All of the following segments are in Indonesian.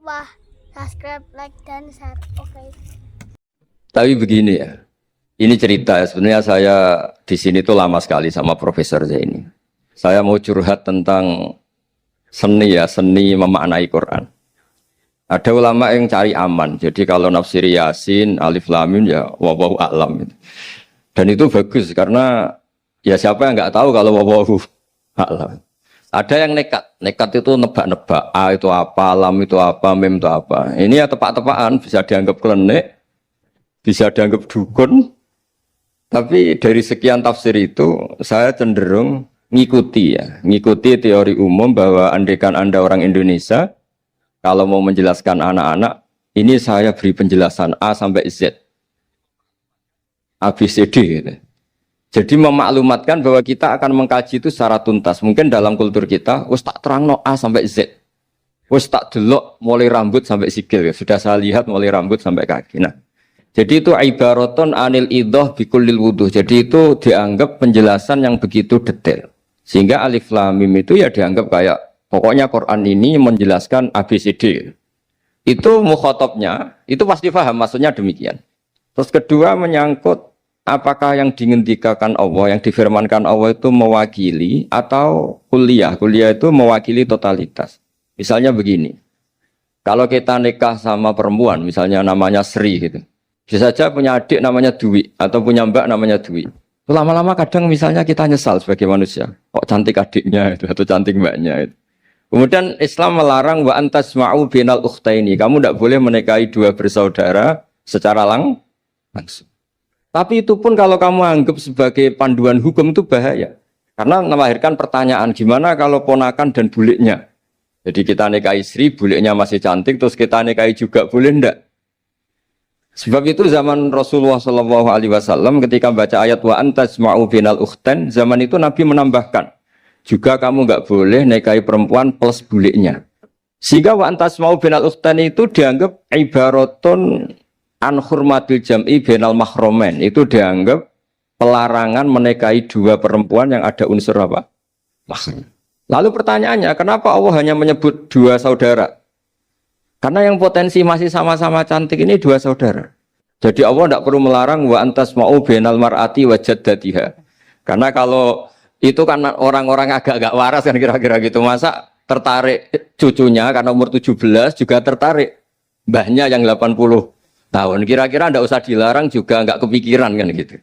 Wah, subscribe, like, dan share. Oke. Tapi begini ya, ini cerita ya. Sebenarnya saya di sini tuh lama sekali sama Profesor Zaini. Saya mau curhat tentang seni ya, seni memaknai Quran. Ada ulama yang cari aman. Jadi kalau nafsir Yasin, Alif Lam Mim ya wallahu a'lam. Dan itu bagus karena ya siapa yang nggak tahu kalau wallahu a'lam. Ada yang nekat itu nebak-nebak. A itu apa, lam itu apa, mim itu apa. Ini ya tepak-tepakan, bisa dianggap klenik, bisa dianggap dukun. Tapi dari sekian tafsir itu, saya cenderung ngikuti teori umum bahwa andaikan Anda orang Indonesia, kalau mau menjelaskan anak-anak, ini saya beri penjelasan A sampai Z. A, B, C, D gitu. Jadi memaklumatkan bahwa kita akan mengkaji itu secara tuntas. Mungkin dalam kultur kita, wis tak terangno A sampai Z. Wis tak delok mulai rambut sampai sikil. Ya. Sudah saya lihat mulai rambut sampai kaki. Nah, jadi itu ibaratun anil idhah bikullil wuduh. Jadi itu dianggap penjelasan yang begitu detail. Sehingga Alif Lam Mim itu ya dianggap kayak, pokoknya Quran ini menjelaskan ABCD. Itu mukhatabnya, itu pasti paham maksudnya demikian. Terus kedua menyangkut apakah yang dingendikakan Allah, yang difirmankan Allah itu mewakili atau kuliah. Kuliah itu mewakili totalitas. Misalnya begini, kalau kita nikah sama perempuan, misalnya namanya Sri gitu. Bisa saja punya adik namanya Dwi, atau punya mbak namanya Dwi. Lama-lama kadang misalnya kita nyesal sebagai manusia. Kok cantik adiknya itu, atau cantik mbaknya itu. Kemudian Islam melarang wa antasma'u binal ukhtaini. Kamu tidak boleh menikahi dua bersaudara secara langsung. Tapi itu pun kalau kamu anggap sebagai panduan hukum itu bahaya. Karena melahirkan pertanyaan, gimana kalau ponakan dan buliknya? Jadi kita nikahi Sri, buliknya masih cantik, terus kita nikahi juga, boleh enggak? Sebab itu zaman Rasulullah SAW ketika baca ayat wa antasma'u binal ukhtan, zaman itu Nabi menambahkan, juga kamu enggak boleh nikahi perempuan plus buliknya. Sehingga wa antasma'u binal ukhtan itu dianggap ibaratun an hurmatil jam'i bainal mahromen, itu dianggap pelarangan menikahi dua perempuan yang ada unsur apa? Mahram. Lalu pertanyaannya, kenapa Allah hanya menyebut dua saudara? Karena yang potensi masih sama-sama cantik ini dua saudara. Jadi Allah tidak perlu melarang wa antasma'u bainal mar'ati wa jaddatiha. Karena kalau itu kan orang-orang agak-agak waras kan kira-kira gitu, masa tertarik cucunya karena umur 17 juga tertarik mbahnya yang 80 tahun, kira-kira ndak usah dilarang juga nggak kepikiran kan gitu.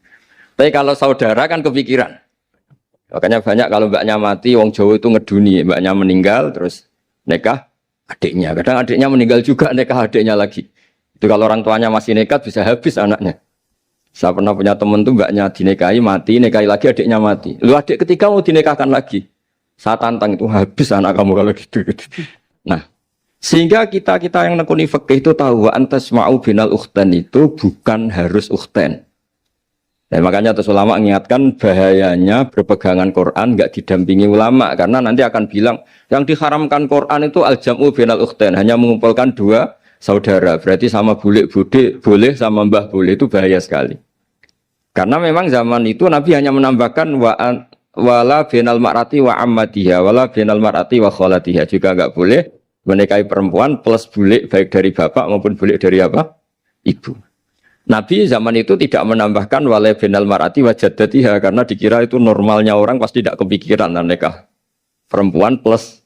Tapi kalau saudara kan kepikiran. Makanya banyak kalau mbaknya mati, wong Jawa itu ngeduni, mbaknya meninggal terus nikah adiknya. Kadang adiknya meninggal juga nikah adiknya lagi. Itu kalau orang tuanya masih nekat bisa habis anaknya. Saya pernah punya teman tuh mbaknya dinikahi mati, nikahi lagi adiknya mati. Lu adik ketiga mau dinikahkan lagi. Saya tantang itu habis anak kamu kalau gitu. Nah, sehingga kita yang nekuni fikih itu tahu wa antasma'u binal ukhtan itu bukan harus ukhtan. Dan makanya terus ulama mengingatkan bahayanya berpegangan Quran enggak didampingi ulama karena nanti akan bilang yang diharamkan Quran itu al-jam'u binal ukhtan, hanya mengumpulkan dua saudara. Berarti sama bulik bude boleh, sama mbah boleh, itu bahaya sekali. Karena memang zaman itu Nabi hanya menambahkan wala binal mar'ati wa ammatiha, wala binal mar'ati wa kholatiha, juga enggak boleh menikahi perempuan plus bulik baik dari bapak maupun bulik dari apa? Ibu. Nabi zaman itu tidak menambahkan wala binal mar'ati wa jaddatiha karena dikira itu normalnya orang pasti tidak kepikiran nikah perempuan plus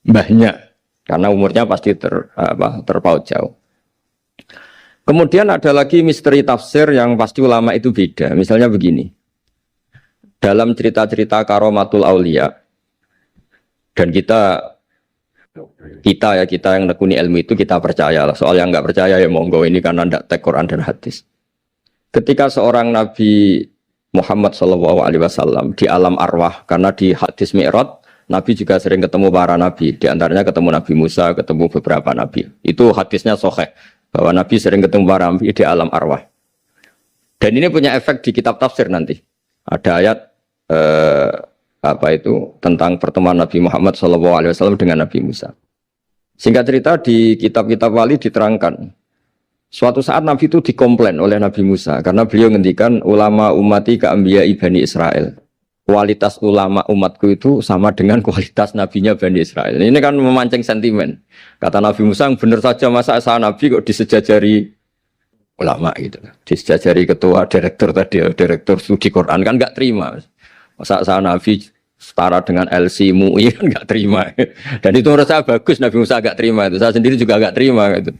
mbahnya karena umurnya pasti terpaut jauh. Kemudian ada lagi misteri tafsir yang pasti ulama itu beda. Misalnya begini. Dalam cerita-cerita karomatul aulia dan kita yang nekuni ilmu itu kita percaya lah. Soal yang nggak percaya ya monggo, ini karena tidak tek Quran dan hadis. Ketika seorang Nabi Muhammad SAW di alam arwah, karena di hadis Mi'raj Nabi juga sering ketemu para nabi, di antaranya ketemu Nabi Musa, ketemu beberapa nabi. Itu hadisnya sahih bahwa Nabi sering ketemu para nabi di alam arwah. Dan ini punya efek di kitab tafsir nanti. Ada ayat tentang pertemuan Nabi Muhammad SAW dengan Nabi Musa. Singkat cerita di kitab-kitab wali diterangkan, suatu saat Nabi itu dikomplain oleh Nabi Musa karena beliau ngendikan ulama ummati ka anbiya'i Bani Israel. kualitas ulama umatku itu sama dengan kualitas nabinya Bani Israel. Ini kan memancing sentimen. Kata Nabi Musa, benar saja masa saya nabi kok disejajari ulama gitu. Disejajari ketua direktur tadi, direktur studi Quran kan nggak terima. Masa saya nabi setara dengan LC MUI kan nggak terima. Dan itu menurut saya bagus Nabi Musa nggak terima itu. Saya sendiri juga nggak terima gitu.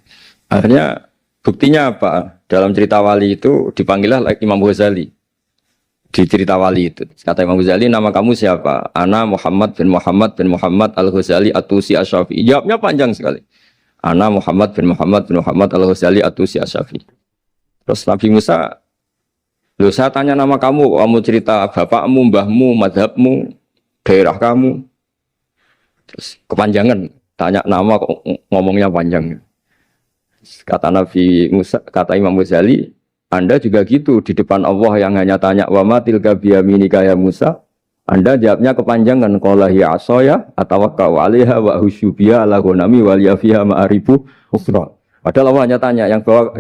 Akhirnya buktinya apa? Dalam cerita wali itu dipanggillah Imam Ghazali. Di cerita wali itu kata Imam Ghazali, nama kamu siapa? Ana Muhammad bin Muhammad Al-Ghazali At-Tusi Asy-Syafi'i. Jawabnya panjang sekali. Ana Muhammad bin Muhammad Al-Ghazali At-Tusi Asy-Syafi'i. Terus Nabi Musa, loh saya tanya nama kamu cerita bapakmu, mbahmu, madhabmu, daerah kamu. Terus kepanjangan, tanya nama kok ngomongnya panjang. Kata Nabi Musa, kata Imam Ghazali, Anda juga gitu di depan Allah yang hanya tanya wa ma tilka biyaminika ya Musa. Anda jawabnya kepanjangan qala hiya asaya atawakkau 'alaiha wa husyubiya ala ghanami wal yafiha ma'aribu ukhra. Padahal Allah hanya tanya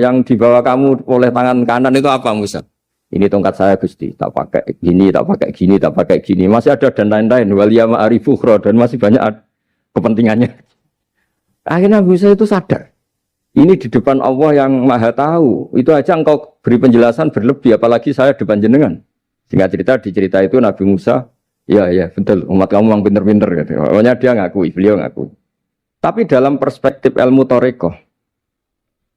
yang dibawa kamu oleh tangan kanan itu apa Musa? Ini tongkat saya Gusti, tak pakai gini, tak pakai gini, tak pakai gini. Masih ada dan lain-lain wal ya ma'aribu ukhra dan masih banyak kepentingannya. Akhirnya Musa itu sadar. Ini di depan Allah yang maha tahu. Itu aja engkau beri penjelasan berlebih. Apalagi saya depan jenengan. Singkat cerita, di cerita itu Nabi Musa, ya betul, umat kamu memang pinter-pinter. Gitu. Pokoknya dia ngakui, beliau ngakui. Tapi dalam perspektif ilmu Thariqah,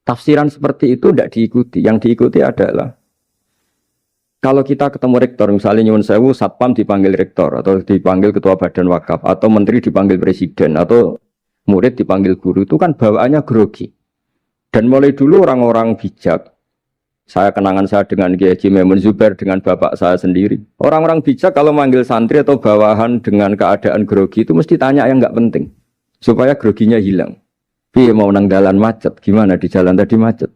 tafsiran seperti itu tidak diikuti. Yang diikuti adalah, kalau kita ketemu rektor, misalnya nyuwun sewu, satpam dipanggil rektor, atau dipanggil ketua badan wakaf, atau menteri dipanggil presiden, atau murid dipanggil guru, itu kan bawaannya grogi. Dan mulai dulu orang-orang bijak, saya kenangan saya dengan Kiai Haji Maimun Zubair, dengan bapak saya sendiri. Orang-orang bijak kalau manggil santri atau bawahan dengan keadaan grogi itu mesti tanya yang nggak penting. Supaya groginya hilang. Piye mau nang dalan macet, gimana di jalan tadi macet?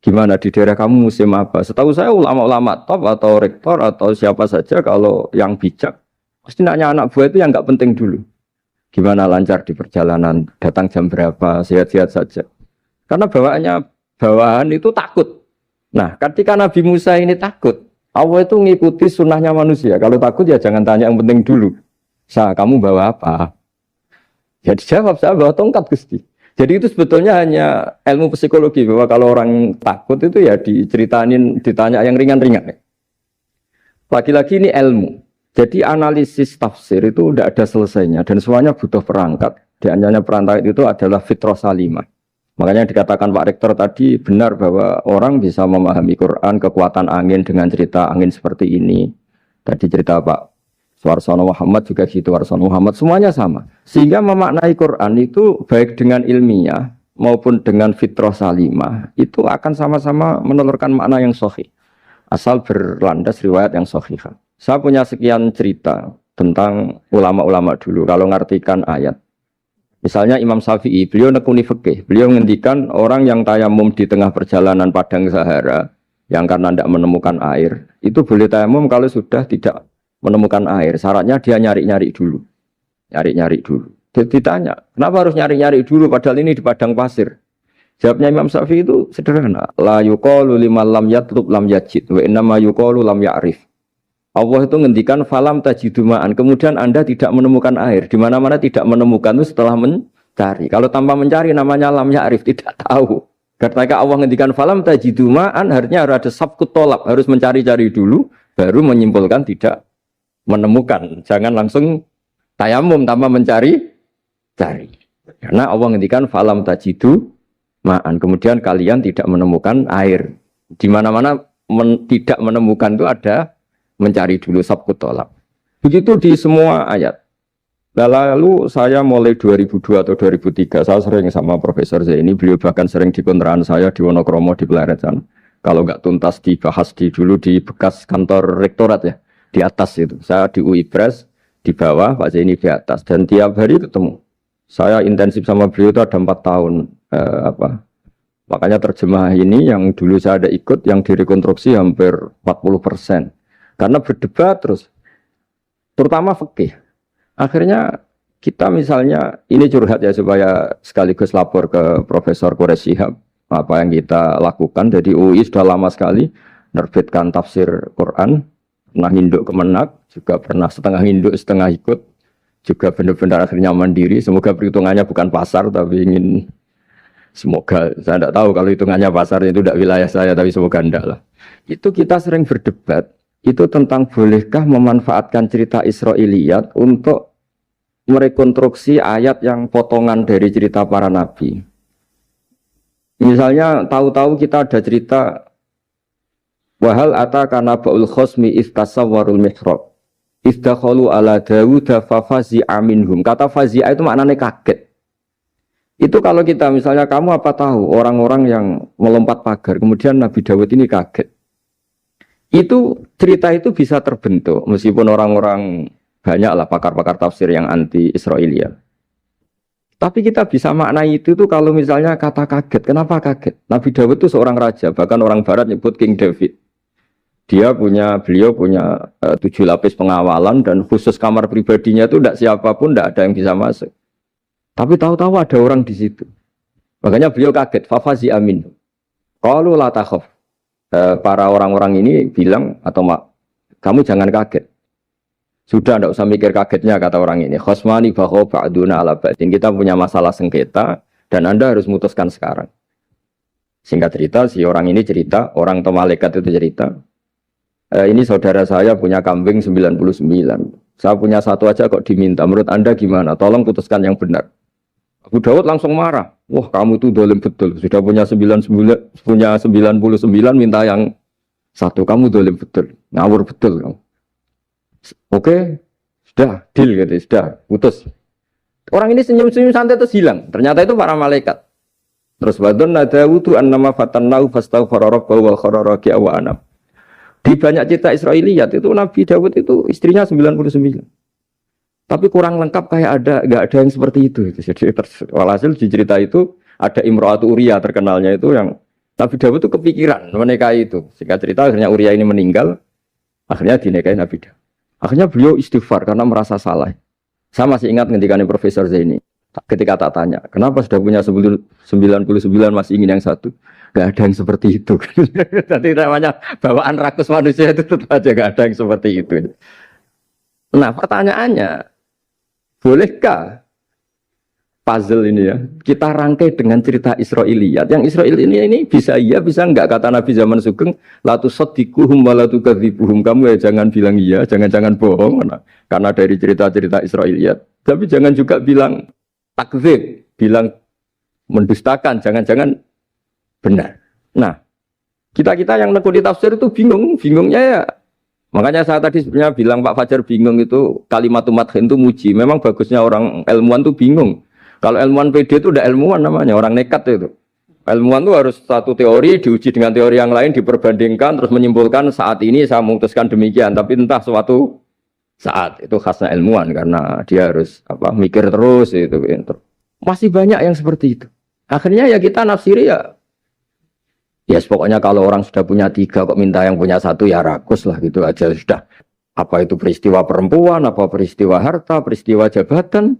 Gimana di daerah kamu musim apa? Setahu saya ulama-ulama top atau rektor atau siapa saja kalau yang bijak, pasti nanya anak buah itu yang nggak penting dulu. Gimana lancar di perjalanan, datang jam berapa, sehat-sehat saja. Karena bawahan itu takut. Nah, ketika Nabi Musa ini takut, Allah itu ngikuti sunnahnya manusia. Kalau takut ya jangan tanya yang penting dulu. Kamu bawa apa? Ya dijawab, saya bawa tongkat Gusti. Jadi itu sebetulnya hanya ilmu psikologi, bahwa kalau orang takut itu ya ditanya yang ringan-ringan. Lagi-lagi ini ilmu. Jadi analisis tafsir itu tidak ada selesainya dan semuanya butuh perangkat. Di antaranya perangkat itu adalah fitrah salimah. Makanya dikatakan Pak Rektor tadi benar bahwa orang bisa memahami Quran, kekuatan angin dengan cerita angin seperti ini. Tadi cerita Pak Suarsono Muhammad juga gitu, Warsono Muhammad, semuanya sama. Sehingga memaknai Quran itu baik dengan ilmiah maupun dengan fitrah salimah, itu akan sama-sama menelurkan makna yang sahih. Asal berlandas riwayat yang sahih. Saya punya sekian cerita tentang ulama-ulama dulu, kalau ngartikan ayat. Misalnya Imam Syafi'i, beliau nekuni fikih. Beliau menghentikan orang yang tayamum di tengah perjalanan padang Sahara, yang karena tidak menemukan air, itu boleh tayamum kalau sudah tidak menemukan air. Syaratnya dia nyari-nyari dulu. Nyari-nyari dulu. Ditanya, kenapa harus nyari-nyari dulu padahal ini di padang pasir? Jawabnya Imam Syafi'i itu sederhana. La yuqalu liman lam yatlub lam yajid, wa innama yuqalu lam ya'rif. Allah itu ngendikan falam tajiduma'an, kemudian Anda tidak menemukan air. Di mana-mana tidak menemukan itu setelah mencari. Kalau tanpa mencari namanya lam ya'rif, tidak tahu. Ketika Allah ngendikan falam tajiduma'an, artinya harus ada sabkut tolak, harus mencari-cari dulu, baru menyimpulkan tidak menemukan. Jangan langsung tayamum tanpa mencari-cari. Karena Allah ngendikan falam tajiduma'an, kemudian kalian tidak menemukan air. Di mana-mana tidak menemukan itu ada mencari dulu sabkut tolak. Begitu di semua ayat. Lalu saya mulai 2002 atau 2003, saya sering sama Profesor Zaini, beliau bahkan sering di kontrakan saya di Wonokromo di Pleret sana. Kalau nggak tuntas dibahas dulu di bekas kantor rektorat ya, di atas itu. Saya di UI Press, di bawah, Pak Zaini di atas. Dan tiap hari ketemu. Saya intensif sama beliau itu ada 4 tahun. Makanya terjemah ini yang dulu saya ada ikut, yang direkonstruksi hampir 40%. Karena berdebat terus, terutama fikih. Akhirnya kita misalnya, ini curhat ya supaya sekaligus lapor ke Profesor Quraish Shihab apa yang kita lakukan. Jadi UI sudah lama sekali menerbitkan tafsir Quran pernah induk kemenak, juga pernah setengah induk setengah ikut, juga benar-benar akhirnya mandiri. Semoga perhitungannya bukan pasar, tapi ingin semoga, saya tidak tahu kalau hitungannya pasar itu tidak wilayah saya, tapi semoga tidak lah. Itu kita sering berdebat, itu tentang bolehkah memanfaatkan cerita Israiliyat untuk merekonstruksi ayat yang potongan dari cerita para nabi. Misalnya tahu-tahu kita ada cerita wahal ataka naba'ul khosmi istasawwarul mihrab istakhalu ala Dawud fafazi'a minhum. Kata fazi'a itu maknanya kaget. Itu kalau kita misalnya kamu apa tahu orang-orang yang melompat pagar kemudian Nabi Dawud ini kaget. Itu cerita itu bisa terbentuk meskipun orang-orang banyaklah pakar-pakar tafsir yang anti Israiliyat. Tapi kita bisa maknai itu tuh kalau misalnya kata kaget. Kenapa kaget? Nabi Dawud itu seorang raja, bahkan orang barat nyebut King David. Beliau punya 7 lapis pengawalan dan khusus kamar pribadinya itu tidak siapapun, tidak ada yang bisa masuk. Tapi tahu-tahu ada orang di situ. Makanya beliau kaget. Fafazi amin. Qalu la takhaf. Para orang-orang ini bilang atau kamu jangan kaget. Sudah tidak usah mikir kagetnya kata orang ini. Khosmani bakho ba'duna ala ba'din. Kita punya masalah sengketa dan Anda harus memutuskan sekarang. Singkat cerita, si orang ini cerita, orang atau malaikat itu cerita. Ini saudara saya punya kambing 99. Saya punya satu aja kok diminta. Menurut Anda gimana? Tolong putuskan yang benar. Abu Dawud langsung marah. Wah, kamu tuh dolim betul. Sudah punya 99, minta yang satu. Kamu dolim betul. Ngawur betul kamu. Oke, sudah deal gitu, sudah putus. Orang ini senyum-senyum santai terus hilang. Ternyata itu para malaikat. Terus wadon Dawud annama fatannahu fastaghfara rabbahu wal kharara wa anam. Di banyak cerita Israiliyat itu Nabi Dawud itu istrinya 99. Tapi kurang lengkap kayak enggak ada yang seperti itu. Jadi walhasil di cerita itu ada Imro'atu Uria terkenalnya itu yang Nabi Dawud itu kepikiran menikahi itu. Singkat cerita akhirnya Uria ini meninggal, akhirnya dinikahi Nabi Dawud. Akhirnya beliau istighfar karena merasa salah. Saya masih ingat ketika Profesor Zaini. Ketika tak tanya, kenapa sudah punya 99 masih ingin yang satu? Gak ada yang seperti itu. Tadi namanya bawaan rakus manusia itu tetap aja gak ada yang seperti itu. Nah pertanyaannya, bolehkah puzzle ini ya kita rangkai dengan cerita Israiliyat? Yang Israil ini bisa iya, bisa enggak? Kata Nabi zaman Sugeng, la tusaddiquhum wa la tukadzibuhum. Kamu ya jangan bilang iya, jangan bohong karena dari cerita-cerita Israiliyat. Tapi jangan juga bilang takdzib, bilang mendustakan, jangan-jangan benar. Nah, kita yang nekuni tafsir itu bingungnya ya. Makanya saya tadi sebenarnya bilang Pak Fajar bingung itu kalimat madhin itu muji. Memang bagusnya orang ilmuwan itu bingung. Kalau ilmuwan PD itu udah ilmuwan namanya, orang nekat itu. Ilmuwan itu harus satu teori diuji dengan teori yang lain, diperbandingkan, terus menyimpulkan saat ini saya memutuskan demikian. Tapi entah suatu saat itu khasnya ilmuwan karena dia harus mikir terus itu. Masih banyak yang seperti itu. Akhirnya ya kita nafsiri ya pokoknya kalau orang sudah punya 3 kok minta yang punya 1 ya rakus lah gitu aja sudah. Apa itu peristiwa perempuan, apa peristiwa harta, peristiwa jabatan.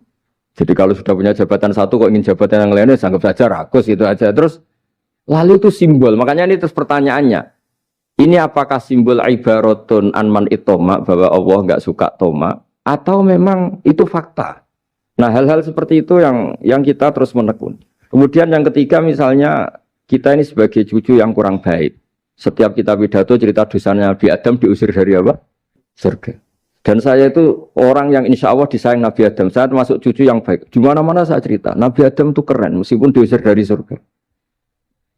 Jadi kalau sudah punya jabatan 1 kok ingin jabatan yang lainnya, anggap saja rakus gitu aja. Terus lalu itu simbol. Makanya ini terus pertanyaannya. Ini apakah simbol ibaratun anman itoma bahwa Allah nggak suka toma atau memang itu fakta? Nah hal-hal seperti itu yang kita terus menekun. Kemudian yang ketiga misalnya kita ini sebagai cucu yang kurang baik. Setiap kita pidato cerita dosanya Nabi Adam diusir dari apa? Surga. Dan saya itu orang yang insya Allah disayang Nabi Adam. Saya termasuk cucu yang baik. Di mana-mana saya cerita. Nabi Adam itu keren meskipun diusir dari surga.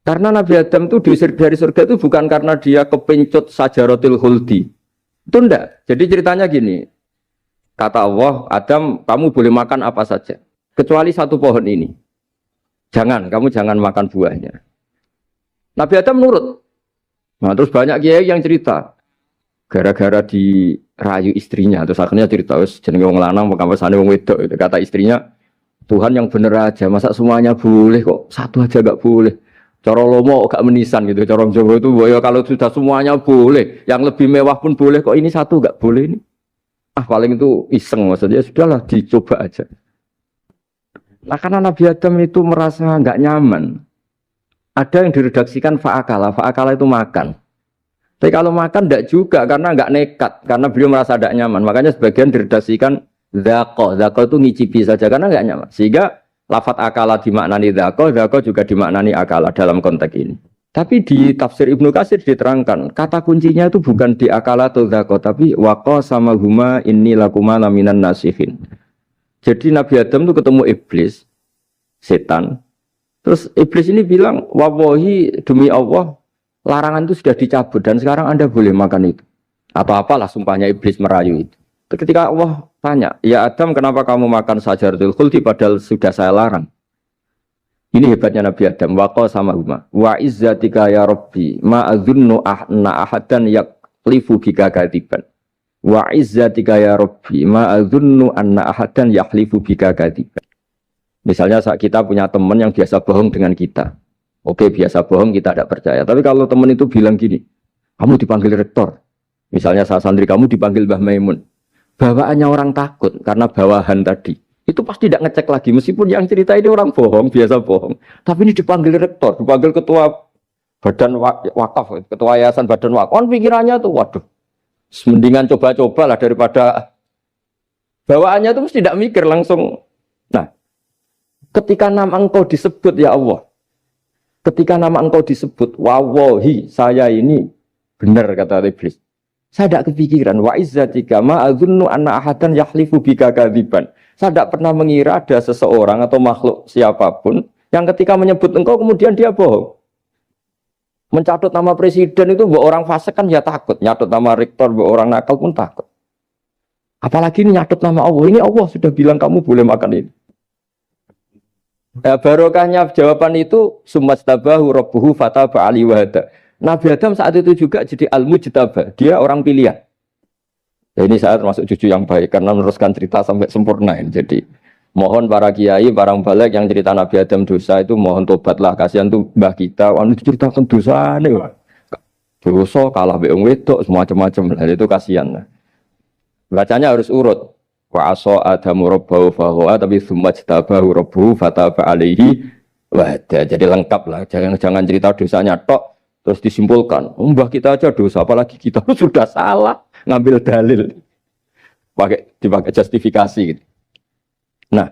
Karena Nabi Adam itu diusir dari surga itu bukan karena dia kepencut sajaratil khuldi. Itu enggak. Jadi ceritanya gini. Kata Allah, Adam kamu boleh makan apa saja. Kecuali 1 pohon ini. Kamu jangan makan buahnya. Nabi Adam nurut. Nah terus banyak kiai yang cerita. Gara-gara dirayu istrinya. Terus akhirnya cerita, jenenge wong lanang pekampesane wong wedok. Kata istrinya, Tuhan yang bener aja. Masa semuanya boleh kok? 1 aja gak boleh. Cara lomo gak menisan gitu. Cara Jawa itu ya kalau sudah semuanya boleh. Yang lebih mewah pun boleh kok ini 1 gak boleh ini. Paling itu iseng maksudnya. Sudahlah dicoba aja. Nah karena Nabi Adam itu merasa gak nyaman. Ada yang diredaksikan fa'akala. Fa'akala itu makan. Tapi kalau makan tidak juga karena nggak nekat, karena beliau merasa tidak nyaman. Makanya sebagian diredaksikan dzaqo. Dzaqo itu ngicipi saja karena nggak nyaman. Sehingga lafat akala dimaknani dzaqo juga dimaknani akala dalam konteks ini. Tapi di tafsir Ibnu Katsir diterangkan, kata kuncinya itu bukan di akala atau dzaqo, tapi waqa sama huma inni lakuma laminan nasihin. Jadi Nabi Adam itu ketemu iblis, setan. Terus iblis ini bilang, wallahi demi Allah, larangan itu sudah dicabut dan sekarang Anda boleh makan itu. Atau apalah sumpahnya iblis merayu itu. Ketika Allah tanya, ya Adam kenapa kamu makan sajaratul khuldi padahal sudah saya larang. Ini hebatnya Nabi Adam. Waqa sama huma. Wa izzatika ya Rabbi ma adzunnu anna ahadan yaklifu bika kadiban. Wa izzatika ya Rabbi ma adzunnu anna ahadan yaklifu bika kadiban. Misalnya saat kita punya teman yang biasa bohong dengan kita. Oke, biasa bohong kita tidak percaya. Tapi kalau teman itu bilang gini, kamu dipanggil rektor. Misalnya saat santri kamu dipanggil Mbah Maimun. Bawaannya orang takut karena bawahan tadi. Itu pasti tidak ngecek lagi. Meskipun yang cerita ini orang bohong, biasa bohong. Tapi ini dipanggil rektor, dipanggil ketua badan wakaf, ketua yayasan badan wakaf. Kan pikirannya tuh, waduh. Mendingan coba-coba lah daripada bawaannya itu mesti tidak mikir langsung. Nah, ketika nama engkau disebut ya Allah. Ketika nama engkau disebut, wawahi, saya ini benar kata iblis. Saya tidak kepikiran, wa izzatika ma adzunnu anna ahadan yahlifu bika kadziban. Saya tidak pernah mengira ada seseorang atau makhluk siapapun yang ketika menyebut engkau kemudian dia bohong. Mencatut nama presiden itu buat orang fasik kan ya takut, nyatut nama rektor buat orang nakal pun takut. Apalagi ini nyatut nama Allah. Ini Allah sudah bilang kamu boleh makan ini. Nah, barokahnya jawaban itu sumastabahu rabbuhu fataba alaihi wa hada. Nabi Adam saat itu juga jadi al-mujtaba, dia orang pilihan. Ya, ini saya termasuk cucu yang baik karena meneruskan cerita sampai sempurna ini. Jadi mohon para kiai, para balik yang cerita Nabi Adam dosa itu mohon tobatlah, kasihan tuh mbah kita, anu diceritakan dosa nih. Dosa kalah beong wedok semacam-macam lah, itu kasihan. Bacanya harus urut. Wa asa adamu rabbahu fahuwa tapi tsumma jtabahu rabbuhu fataba alaihi wa hada. Jadi lengkap lah, jangan cerita dosanya tok terus disimpulkan mbah kita aja dosa apalagi kita sudah salah ngambil dalil dipakai justifikasi gitu. Nah,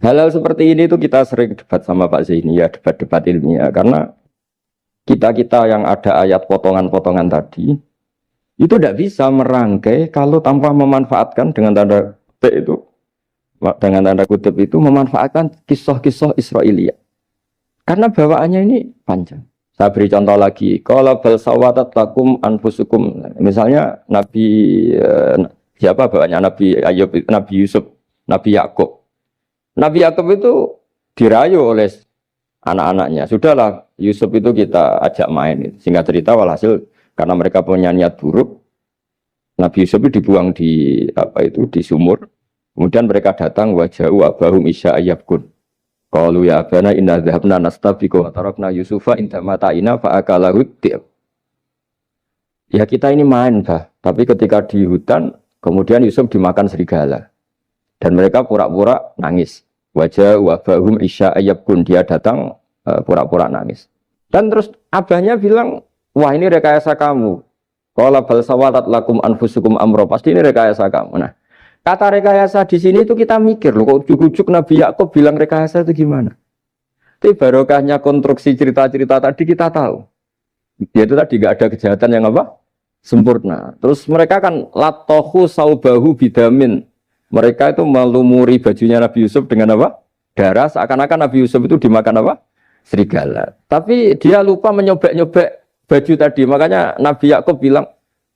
hal-hal seperti ini tuh kita sering debat sama Pak Zaini ya, debat-debat ilmiah karena kita yang ada ayat potongan-potongan tadi itu tidak bisa merangkai kalau tanpa memanfaatkan dengan tanda kutip itu memanfaatkan kisah-kisah Israiliyah. Karena bawaannya ini panjang. Saya beri contoh lagi. Qala bal sawatat lakum anfusukum. Misalnya siapa bawaannya Nabi Ayub, Nabi Yusuf, Nabi Yakub. Nabi Yakub itu dirayu oleh anak-anaknya. Sudahlah Yusuf itu kita ajak main. Singkat cerita walhasil karena mereka punya niat buruk, Nabi Yusuf itu dibuang di sumur. Kemudian mereka datang waja'u abahum isya ayyabkun. Qalu ya abana inna dhahabna nastabiqu wa tarakna Yusufa inda mata'ina fa akalahu dhi'ab. Ya kita ini main, Bah. Tapi ketika di hutan, kemudian Yusuf dimakan serigala. Dan mereka pura-pura nangis. Waja'u abahum isya ayyabkun. Dia datang pura-pura nangis. Dan terus abahnya bilang, wah ini rekayasa kamu. Qala bal sawalat lakum anfusukum amro. Pasti ini rekayasa kamu. Nah, kata rekayasa di sini itu kita mikir loh, kok ujuk-ujuk Nabi Yakub bilang rekayasa itu gimana? Tapi barokahnya konstruksi cerita-cerita tadi kita tahu. Yaitu tadi nggak ada kejahatan yang apa? Sempurna. Terus mereka kan latohu saubahu bidamin. Mereka itu melumuri bajunya Nabi Yusuf dengan apa? Darah. Seakan-akan Nabi Yusuf itu dimakan apa? Serigala. Tapi dia lupa menyobek-nyobek baju tadi, makanya Nabi Yakub bilang,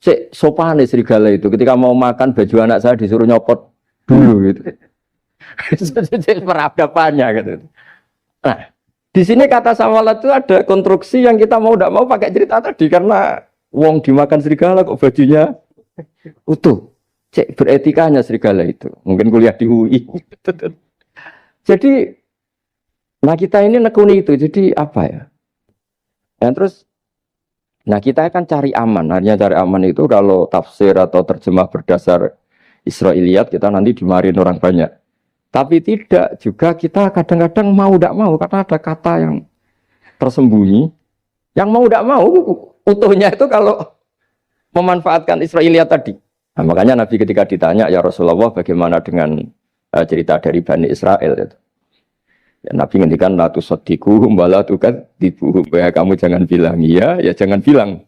"Cek sopan nih serigala itu. Ketika mau makan baju anak saya disuruh nyopot dulu gitu." Peradabannya gitu. Nah, di sini kata sawalat itu ada konstruksi yang kita mau tidak mau pakai cerita tadi karena wong dimakan serigala kok bajunya utuh. Cek beretikanya serigala itu. Mungkin kuliah di UI. Jadi, nah kita ini nekuni itu. Jadi apa ya? Dan terus nah kita akan cari aman. Artinya cari aman itu kalau tafsir atau terjemah berdasar Israiliyat kita nanti dimarin orang banyak. Tapi tidak juga kita kadang-kadang mau tidak mau karena ada kata yang tersembunyi Yang mau tidak mau utuhnya itu kalau memanfaatkan Israiliyat tadi. Nah, makanya Nabi ketika ditanya, ya Rasulullah bagaimana dengan cerita dari Bani Israel itu. Ya, Nabi ngendikan la tusaddiquhum wa la tukadzibuhum. Ya kamu jangan bilang iya, ya jangan bilang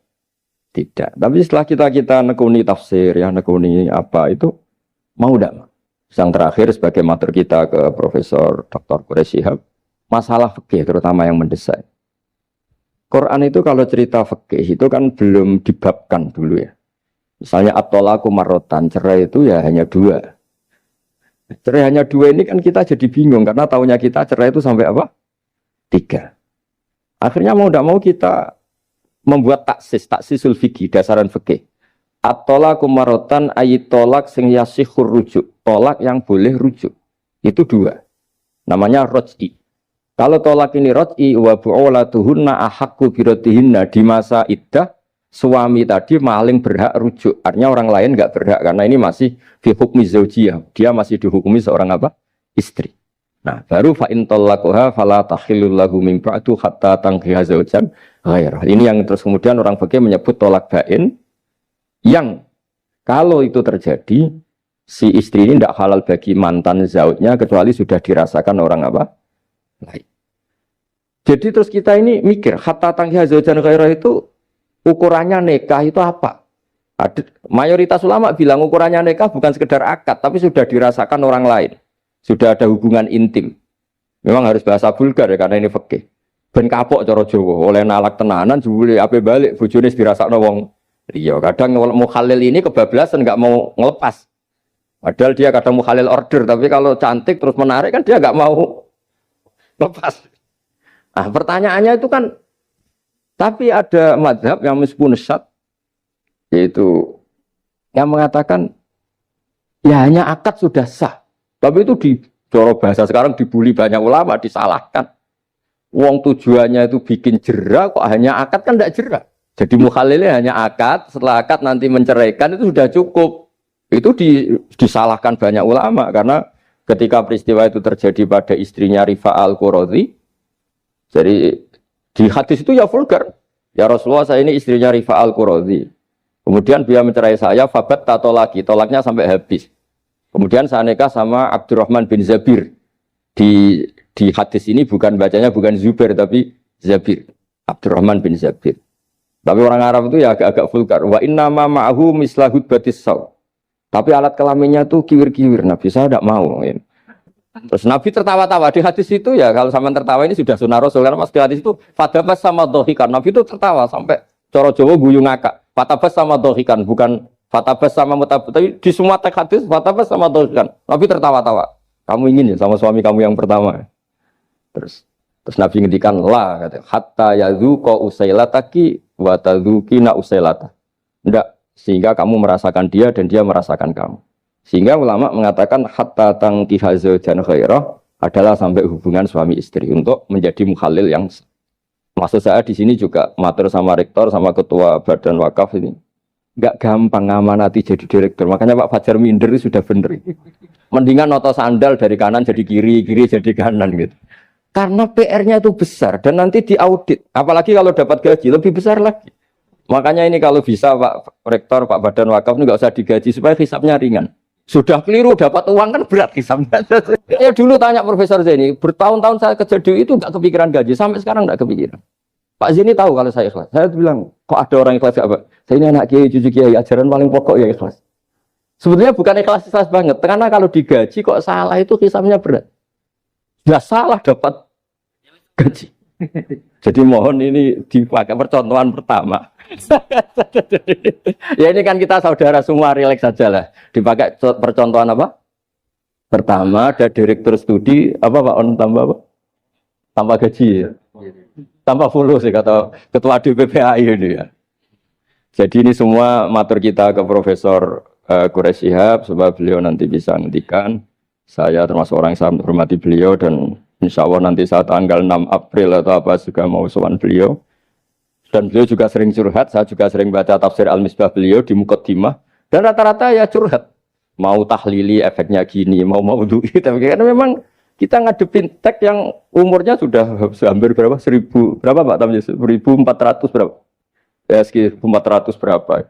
tidak. Tapi setelah kita nekuni tafsir, ya nekuni apa itu mau tidak. Yang terakhir sebagai matur kita ke Profesor Dr. Quraish Shihab, masalah fikih terutama yang mendesak. Quran itu kalau cerita fikih itu kan belum dibabkan dulu ya. Misalnya at-thalaqu marratan, cerai itu ya hanya 2. Cerai hanya 2 ini kan kita jadi bingung karena taunya kita cerai itu sampai apa? 3. Akhirnya mau tidak mau kita membuat taksisul fikih, dasaran fikih. At-thalaqu marratan ayat tolak sing yasihur rujuk, tolak yang boleh rujuk. Itu 2. Namanya roj'i. Kalau tolak ini roj'i wa bu'ulatuhunna ahaqqu biratihinna, di masa iddah suami tadi maling berhak rujuk. Artinya orang lain enggak berhak karena ini masih fi hukmi zaujiyah. Dia masih dihukumi seorang apa? Istri. Nah, baru fa in talaquha fala tahillu lahu min ba'du hatta tankiha zaujan ghairah. Ini yang terus kemudian orang fikih menyebut tolak bain yang kalau itu terjadi si istri ini tidak halal bagi mantan zaujnya kecuali sudah dirasakan orang apa? Lain. Jadi terus kita ini mikir, hatta tankiha zaujan ghairah itu ukurannya nikah itu apa? Mayoritas ulama bilang ukurannya nikah bukan sekedar akad, tapi sudah dirasakan orang lain. Sudah ada hubungan intim. Memang harus bahasa vulgar ya, karena ini fikih. Ben kapok cara Jawa, oleh nalak tenanan, jebule ape balik, bojone dirasakno wong liya. Kadang mukhalil ini kebablasan, nggak mau ngelepas. Padahal dia kadang mukhalil order, tapi kalau cantik terus menarik kan dia nggak mau lepas. Nah, pertanyaannya itu kan, tapi ada madhab yang meskipun syad, yaitu yang mengatakan ya hanya akad sudah sah. Tapi itu di coro bahasa sekarang dibully banyak ulama, disalahkan. Wong tujuannya itu bikin jera, kok hanya akad kan tidak jera. Jadi mukhalilnya hanya akad, setelah akad nanti menceraikan itu sudah cukup. Itu disalahkan banyak ulama karena ketika peristiwa itu terjadi pada istrinya Rifa al-Quradi, jadi di hadis itu ya vulgar. Ya Rasulullah, saya ini istrinya Rifa al-Quradi. Kemudian dia mencerai saya, fabat tato lagi, tolaknya sampai habis. Kemudian saya nikah sama Abdurrahman bin Zabir. Di hadis ini bukan bacanya bukan Zubair tapi Zabir. Abdurrahman bin Zabir. Tapi orang Arab itu ya agak-agak vulgar. Wa inna ma ma'ahu mislahud batis saw. Tapi alat kelaminnya tuh kiwir-kiwir. Nabi saya tidak mau. Terus Nabi tertawa-tawa di hadis itu ya, kalau sama tertawa ini sudah sunnah Rasul karena pas di hadis itu fatabas sama dohikan. Nabi itu tertawa sampai coro Jawa guyu ngakak. Fatabas sama dohikan, bukan fatabas sama mutabas. Tapi di semua teks hadis fatabas sama dohikan. Nabi tertawa-tawa. Kamu ingin ya sama suami kamu yang pertama. Terus Nabi ngendikan la kata hatta yadzuqa usailataki wa tadzukina usailata. Enggak, sehingga kamu merasakan dia dan dia merasakan kamu. Sehingga ulama mengatakan hatta tankiha zaujan ghairah adalah sampai hubungan suami istri untuk menjadi mukhalil yang maksud saya di sini juga matur sama rektor sama ketua badan wakaf ini enggak gampang ngamanati jadi direktur. Makanya Pak Fajar minder sudah bener. Mendingan noto sandal dari kanan jadi kiri, kiri jadi kanan gitu. Karena PR-nya itu besar dan nanti diaudit. Apalagi kalau dapat gaji lebih besar lagi. Makanya ini kalau bisa Pak Rektor, Pak Badan Wakaf ini nggak usah digaji supaya hisapnya ringan. Sudah keliru dapat uang kan berat hisapnya. Ya dulu tanya Profesor Zaini, bertahun-tahun saya kerja di itu nggak kepikiran gaji, sampai sekarang nggak kepikiran. Pak Zaini tahu kalau saya ikhlas. Saya bilang, kok ada orang ikhlas gak Pak? Saya ini anak kiai, cucu kiai, ajaran paling pokok ya ikhlas. Sebetulnya bukan ikhlas banget, karena kalau digaji kok salah itu hisapnya berat. Nggak salah dapat gaji. Jadi mohon ini dipakai percontohan pertama. Ya ini kan kita saudara semua, relax saja lah. Dipakai percontohan apa? Pertama ada direktur studi apa Pak On tambah apa? Tambah gaji ya. Tambah fulus sih kata ketua DPPAI ini ya. Jadi ini semua matur kita ke Profesor Quraish Shihab supaya beliau nanti bisa ngendikan. Saya termasuk orang yang sangat menghormati beliau dan insya Allah nanti saat tanggal 6 April atau apa juga mau sowan beliau. Dan beliau juga sering curhat, saya juga sering baca tafsir Al-Misbah beliau di Muqaddimah. Dan rata-rata ya curhat. Mau tahlili efeknya gini, mau duit. Tapi karena memang Kita ngadepin teks yang umurnya sudah hampir berapa? 1000 berapa Pak Tam Yesus? 1400 berapa? Ya sekitar 1400 berapa.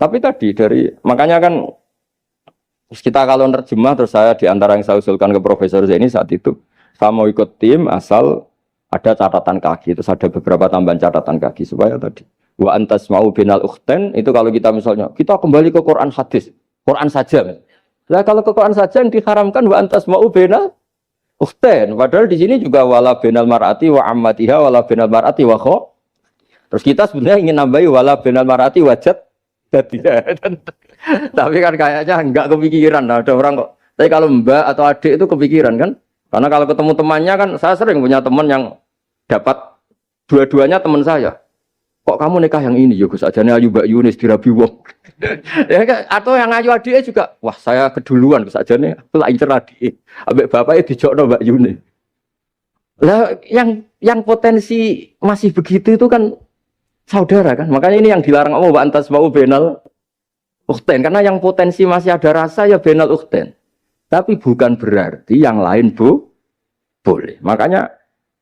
Tapi tadi makanya kan kita kalau nerjemah terus saya di antara yang saya usulkan ke Profesor Zaini saat itu saya mau ikut tim asal ada catatan kaki, terus ada beberapa tambahan catatan kaki supaya tadi wa antas mau binal ukhten itu kalau kita misalnya kita kembali ke Quran hadis, Quran saja. Nah kalau ke Quran saja yang diharamkan wa antas mau binal ukhten, padahal di sini juga wala binal mar'ati wa ammatiha wala binal mar'ati wa kho. Terus kita sebenarnya ingin nambahi wala binal mar'ati wajat jadi. Tapi kan kayaknya enggak kepikiran. Nah, ada orang kok. Tapi kalau mbak atau adik itu kepikiran kan? Karena kalau ketemu temannya kan saya sering punya teman yang dapat dua-duanya teman saya. Kok kamu nikah yang ini? Ya Gus ajane ayu Mbak Yunis dirabi wong. Ya atau yang ayu adiknya juga, wah saya keduluan Gus ajane aku lak incer adike. Ambek bapaknya dijokno Mbak Yunis. Lah yang potensi masih begitu itu kan saudara kan. Makanya ini yang dilarang Allah wa antas mau benal ukhten karena yang potensi masih ada rasa ya benal ukhten. Tapi bukan berarti yang lain boleh. Makanya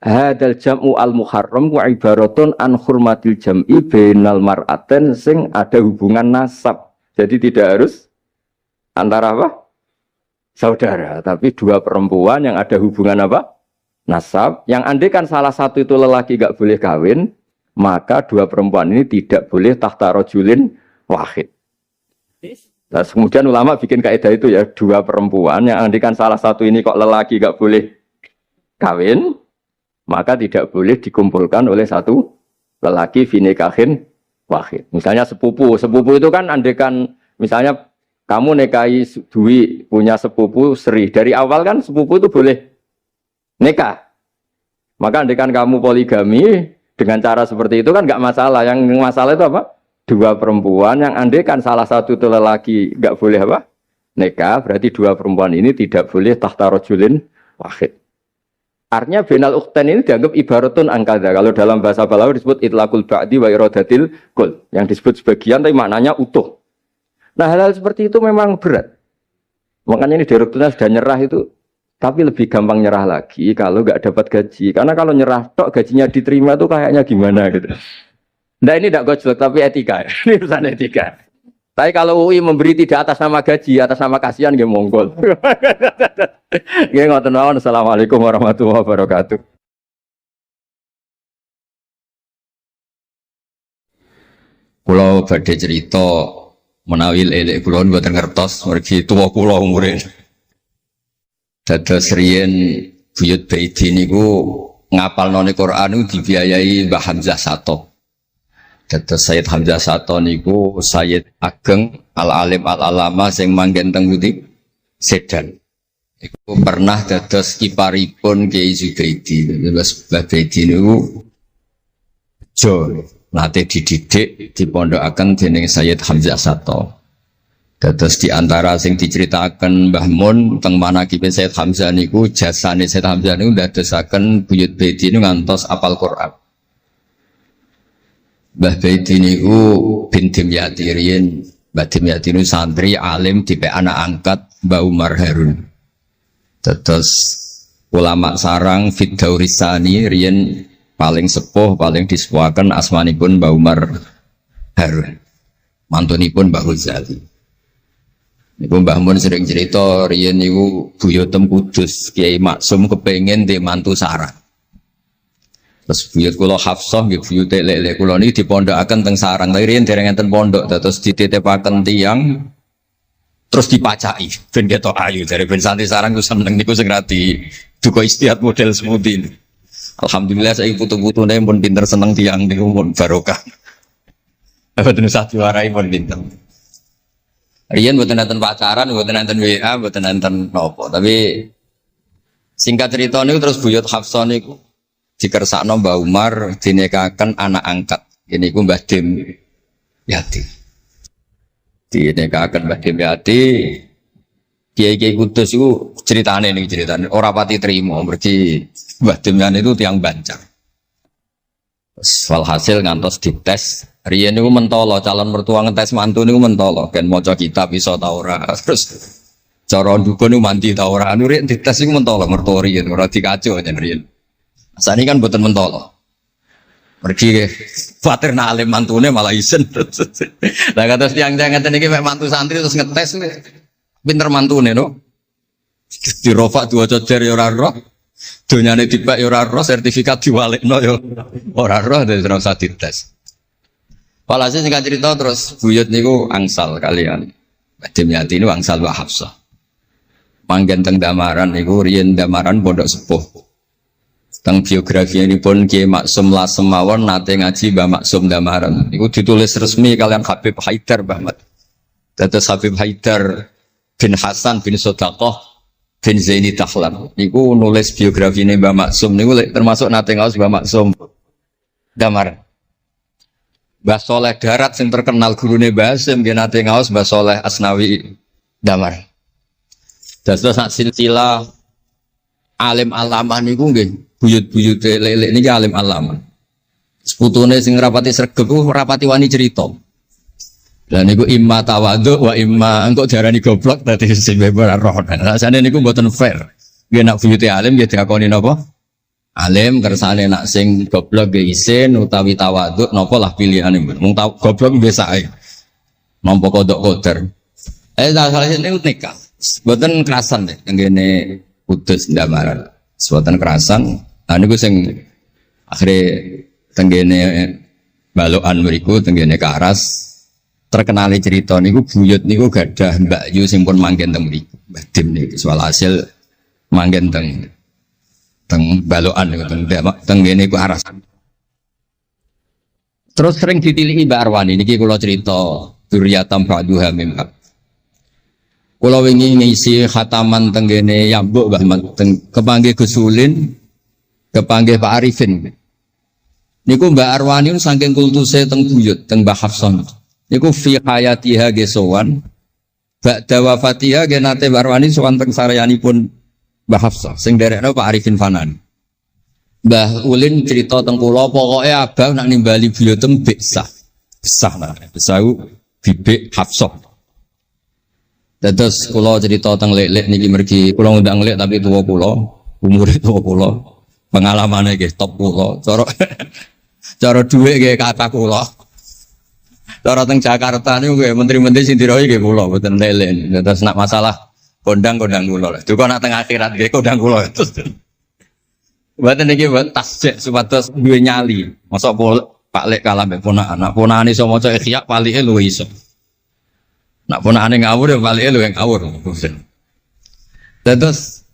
hadal jam'u al-muharram wa ibaratun an hurmatil jam'i bainal mar'aten sing ada hubungan nasab. Jadi tidak harus antara apa? Saudara, tapi dua perempuan yang ada hubungan apa? Nasab. Yang andai kan salah satu itu lelaki gak boleh kawin, maka dua perempuan ini tidak boleh tahta rajulin wahid. Nah, kemudian ulama bikin kaidah itu ya, dua perempuan yang andai kan salah satu ini kok lelaki gak boleh kawin, maka tidak boleh dikumpulkan oleh satu lelaki finikahin wahid. Misalnya sepupu itu kan andekan misalnya kamu nikahi Dwi punya sepupu Sri, dari awal kan sepupu itu boleh nikah. Maka andekan kamu poligami dengan cara seperti itu kan nggak masalah. Yang masalah itu apa? Dua perempuan yang andekan salah satu itu lelaki nggak boleh apa? Nikah, berarti dua perempuan ini tidak boleh tahta rajulin wahid. Artinya benal ukhten ini dianggap ibaratun angkada. Kalau dalam bahasa Balawi disebut itlaqul ba'di wa iradatil kul. Yang disebut sebagian tapi maknanya utuh. Nah hal-hal seperti itu memang berat. Makanya ini direkturnya sudah nyerah itu. Tapi lebih gampang nyerah lagi kalau nggak dapat gaji. Karena kalau nyerah tok gajinya diterima itu kayaknya gimana gitu. Nah ini tidak gojlok tapi etika. Ini urusan etika. Tapi kalau UI memberi tidak atas nama gaji, atas nama kasihan nggih monggo. Nggih ngoten mawon. Assalamualaikum warahmatullahi wabarakatuh. Kula badhe cerita menawi elek kula mboten ngertos mergi tuwa kula umure. Dados riyen buyut Baiti niku ngapalno Quran niku dibiayai Mbah Hamzah Sato. Dados Sayyid Hamzah Sato niku Sayyid Ageng Al-Alim Al-Alama sing manggen teng pundi Sedan. Iku pernah dados kiparipun Kiai Zubaidi. Dados Mbah Baidi niku jo nate dididik dipondokaken dening Sayyid Hamzah Sato. Dados di antara sing diceritakan Mbah Mun teng manakibe Sayyid Hamzah niku jasane Sayyid Hamzah niku ndadosaken buyut Baidi niku ngantos apal Quran. Mbah Baidi niku bin Dimyati riyen, Mbah Dimyati niku santri alim dipe anak angkat Mbah Umar Harun. Terus ulama sarang Fiddaurisani riyen paling sepuh paling disepuhaken asmanipun Mbah Umar Harun. Mantunipun Mbah Ghazali. Niku Mbah Mun sering cerita riyen niku buyutem Kudus Kiai Maksum kepengin di mantu sarang. Terus buyut kula Hafsah nggih buyut lek-lek kula niki dipondokaken teng sarang. Tapi riyen dereng enten pondok terus dititipaken tiyang terus dipacaki ben ketok ayu dari ben santri sarang ku seneng niku sing rati duka istiad model semudi. Alhamdulillah saiki putu-putune pun pinter seneng tiyang niku pun barokah. Mboten usah diwarai pun pinter. Riyen mboten enten pacaran, mboten enten WA, mboten enten napa. Tapi singkat cerita niku terus buyut Hafsah niku dikersakno Mbah Umar dinikahaken anak angkat. Ini ku Mbah Dim Yati. Dinikahaken Mbah Dim Yati. Kiai-kiai Kudus itu ceritane ora pati trimo mergi Mbah Dim Yati itu tiang Banjar. Walhasil ngantos dites. Riyen niku mentolo calon mertua ngetes mantu niku mentolo kan maca kitab iso ta ora. Terus Cara dukun mandi ta ora anu rek dites iku mentolo mertori ora dikaco jan riyen. Asane kan mboten mentolo. Pergi khawatir nak alim mantune malah isen. Lah kata tiang-tiang ngeten iki mek mantu santri terus ngetes pinter mantune no. Dirofa dua cocer ya ora roh. Donyane dibak ya ora roh, sertifikat diwalekno ya ora roh dadi ora usah dites. Walhasil singkat cerita terus buyut niku angsal kalian. Badhe Yati niku angsal wa Hafsah. Manggen teng Damaran niku riyen Damaran pondok sepuh. Teng biografi ini pun Kiai Maksum Lasem mawon nate ngaji Mbah Maksum Damaran. Niku ditulis resmi kalian Habib Haidar Bahmat. Dados Habib Haidar bin Hasan bin Sodaqah bin Zaini Dahlan. Niku nulis biografi ini Mbah Maksum niku termasuk nate ngaos Mbah Maksum Damaran. Mbah Soleh Darat yang terkenal gurune Mbah Hasim nggih nate ngaos Mbah Soleh Asnawi Damaran. Dados sak silsilah alim alamah niku nggih buyut-buyute lelek niki alim alamah. Seputune sing rapati sregep ku rapati wani cerita. Lah niku imma tawadhu wa imma engko diarani goblok dadi sing ora roh. Rasane niku mboten fair. Nggih nak buyute alim nggih diakoni napa? Alim kersane nak sing goblok nggih isin utawi tawadhu napa lah pilihane. Mung goblok biasa ae. Nampa kodok koder. Salah niku nikah. Mboten kerasan deh tenggene Kudus Damaran. Mboten kerasan. Nah niku sing akhire tenggene balokan mriku tenggene Karas terkenali cerita niku buyut niku gadah Mbak Yu sing pun manggen teng mriku. Mbah Dim niku soal hasil manggen teng balokan niku tenggene Karas. Terus sering ditilihi Mbak Arwani niki kula cerita Duriyatam Ba'duha Mimab. Kula wingi ngisi khataman tenggene Yambuk Mbah kepanggih Gusulin, kepanggih Pak Arifin. Niku Mbak Arwani saking kultuse teng buyut teng Mbah Hafsan. Niku fi hayatiha gesowan. Ba'da wafatiha ge nate Mbak Arwani sowan teng saryanipun Mbah Hafsah sing derekno Pak Arifin Fanan. Mbah Ulin cerita teng kula pokoke abah nak nimbali buyutem besah. Besah lah. Besau bibik Hafsah. Terus kula cerita teng lek-lek niki mergi kula ngundang lek tapi tuwa kula, umure tuwa kula. Pengalamane nggih top kula. Cara dhuwit nggih kata kula. Cara teng Jakarta niku nggih menteri-menteri sing dirohi nggih kula mboten lek-lek. Terus nak masalah kondang kula. Duka nak teng akhirat nggih kondang kula. Mboten niki mboten tasjek supados duwe nyali. Mosok Pak Lek kalah mbek ponakan. Nak ponakan iso maca Ikhya palike luwih iso. Nak ponakane ngawur ya palike luwih ngawur. Terus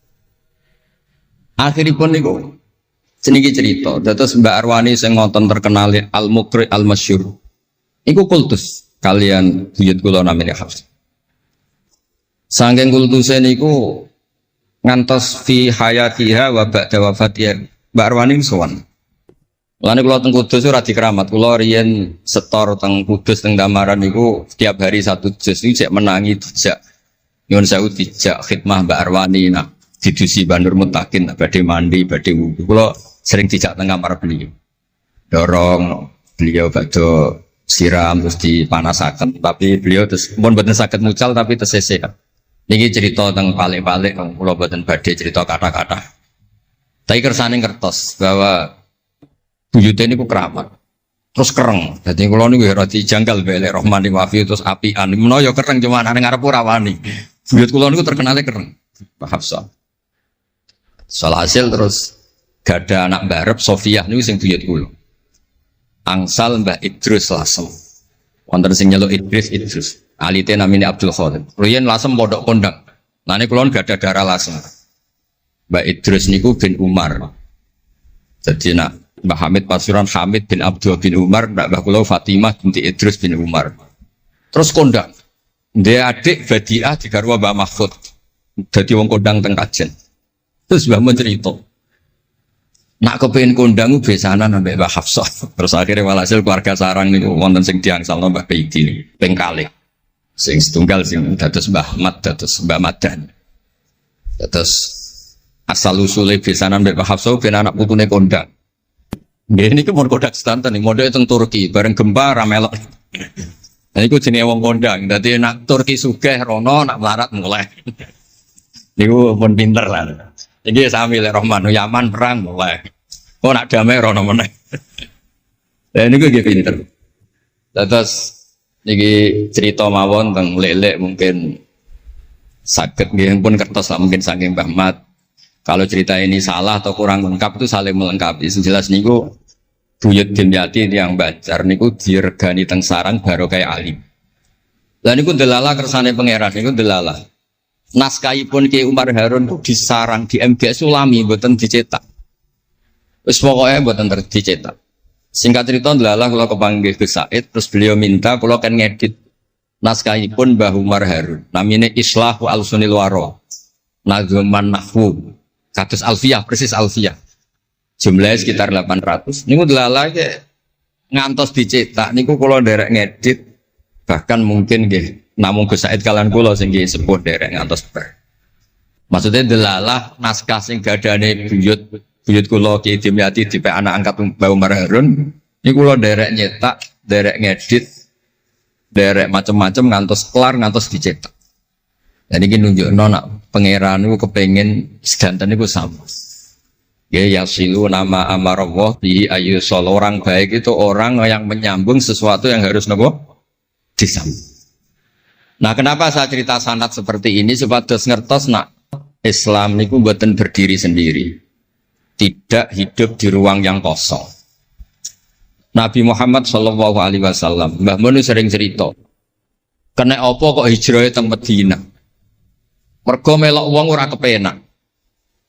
akhiripun niku seniki cerita. Terus Mbak Arwani sing ngonten terkenal Al-Muqri Al-Masyhur. Iku kultus kalian buyut kula namine Hafs. Saking kultuse niku ngantos fi hayatiha wa ba'da wafatiha Mbak Arwani sowan. Lane kula teng Kudus ora dikeramat. Kula riyen setor teng Kudus teng Damaran niku setiap hari satu juz iki cek menangi dijak. Nyuwun sewu dijak khidmah Mbak Arwani nak didusi Bandur Mutakin badhe mandi, badhe wudu. Kula sering dijak teng kamar beliau. Dorong beliau badhe siram terus dipanasaken, tapi beliau terus pun boten saged mucal tapi tesese. Niki cerita teng palik-palik kula boten badhe cerita kata-kata. Tapi kersane ngertos bahwa buyute niku keramat. Terus kereng. Dadi kula niku ora dijanggal mbek Rahmani Wafi terus apian. Menawa ya kereng cuma nang ngarep ora wani. Buyut kula niku terkenale kereng. Pak Hafsah. Salhasil terus gada anak Mbah Arep Sofiah niku sing buyut kula. Angsal Mbah Idrus Lasem. Wonten sing nyeluk Idrus. Alite namine Abdul Khadir. Riyen Lasem pondok kondang. Lane kula gada darah Lasem. Mbah Idrus niku bin Umar. Jadi nak Mbah Hamid Pasuruan Hamid bin Abdul bin Umar, Mbah kula Fatimah binti Idrus bin Umar. Terus kondang. Dia adik Badiah digarwa Mbah Mahfud. Dadi wong kondang teng Kajen. Terus Mbah mun cerita. Nak kepengin kondang besanan ambek Mbah Hafsah. Terus akhirnya walhasil keluarga sarang niku wonten sing diangsalno Mbah Baidi ping kalih. Sing setunggal sing dados Mbah Ahmad dados Mbah Madan. Terus asal usule besanan mbek Mbah Hafsah ben anak putune kondang. Nggih niku mon kodak sedanten ning modhe teng Turki bareng gempa ra melok. Nah niku jenenge wong kondang. Dadi nak Turki sugih rono nak melarat mulai. Niku pun pinter lah. Iki sami lek Rahman Yaman perang mulai. Oh nak damai rono meneh. Lah niku nggih pinter. Terus niki cerita mawon tentang lelek mungkin sakit nggih pun kertas lah mungkin saking Mbah Mat. Kalau cerita ini salah atau kurang lengkap itu saling melengkapi. Jelas niku Buyut Dimyati yang Banjar niku diregani teng sarang baru kayak alim. Lah niku delala kersane pangeran niku delala. Naskahipun Ki Umar Harun itu disarang di MGS Sulami mboten dicetak. Wis pokoke mboten dicetak. Singkat cerita delala kula kepanggih Gus Said terus beliau minta kula kan ngedit naskahipun Mbah Umar Harun. Namine Islahu Al-Sunil Waro. Nazman Nahwu. Kados Alfiyah persis Alfiyah. Jumlahnya sekitar 800. Niku delala ke ngantos dicetak niku kula nderek ngedit bahkan mungkin nggih namung Gus Said kalian kula sing nggih sepuh nderek ngantos ber. Maksudnya delalah naskah sing gadane buyut kula Ki Dimyati dipe anak angkat Mbah Umar Harun niku kula nderek nyetak, nderek ngedit, nderek macam-macam ngantos kelar ngantos dicetak. Dan iki nunjukno nak pangeran niku kepengin sedanten niku sama. Ya yasilu nama amarallah di ayu sol orang baik itu orang yang menyambung sesuatu yang harus nopo disambung. Nah kenapa saya cerita sanad seperti ini supados ngertos nak Islam niku mboten berdiri sendiri, tidak hidup di ruang yang kosong. Nabi Muhammad Shallallahu Alaihi Wasallam Mbah Mun sering cerita, kena apa kok hijrah teng Madinah? Mergo melok wong ora kepenak.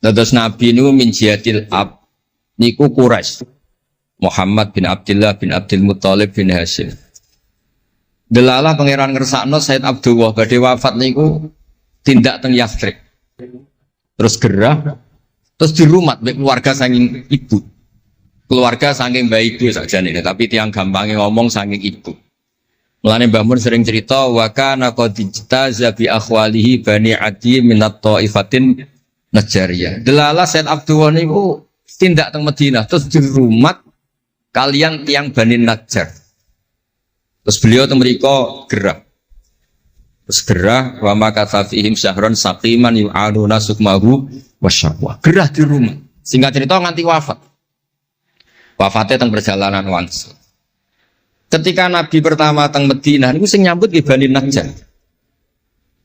Dados Nabi niku min jihadil ab niku Quraisy. Muhammad bin Abdullah bin Abdul Muthalib bin Hashim. Delalah pangeran ngersakno Said Abdullah badhe wafat niku tindak teng Yathrib. Terus gerah terus dirumat mek keluarga saking ibu. Keluarga saking bayi ibu sakjane tapi tiang gampangnya ngomong saking ibu. Mulane Mbah Mun sering cerita wa kana qad ijtaza bi akhwalihi bani Adi minat taifatin Najariyah. Delalah Said Abdullah niku tindak teng Madinah terus dirumat kalian tiang Bani Najjar. Terus beliau teng mriku gerah. Terus gerah wa makatha fihim syahron saqiman yu'aluna sukmahu wasyaqwa. Gerah di rumah. Singkat cerita nganti wafat. Wafatnya teng perjalanan wangsul. Ketika Nabi pertama teng Madinah niku sing nyambut nggih Bani Najjar.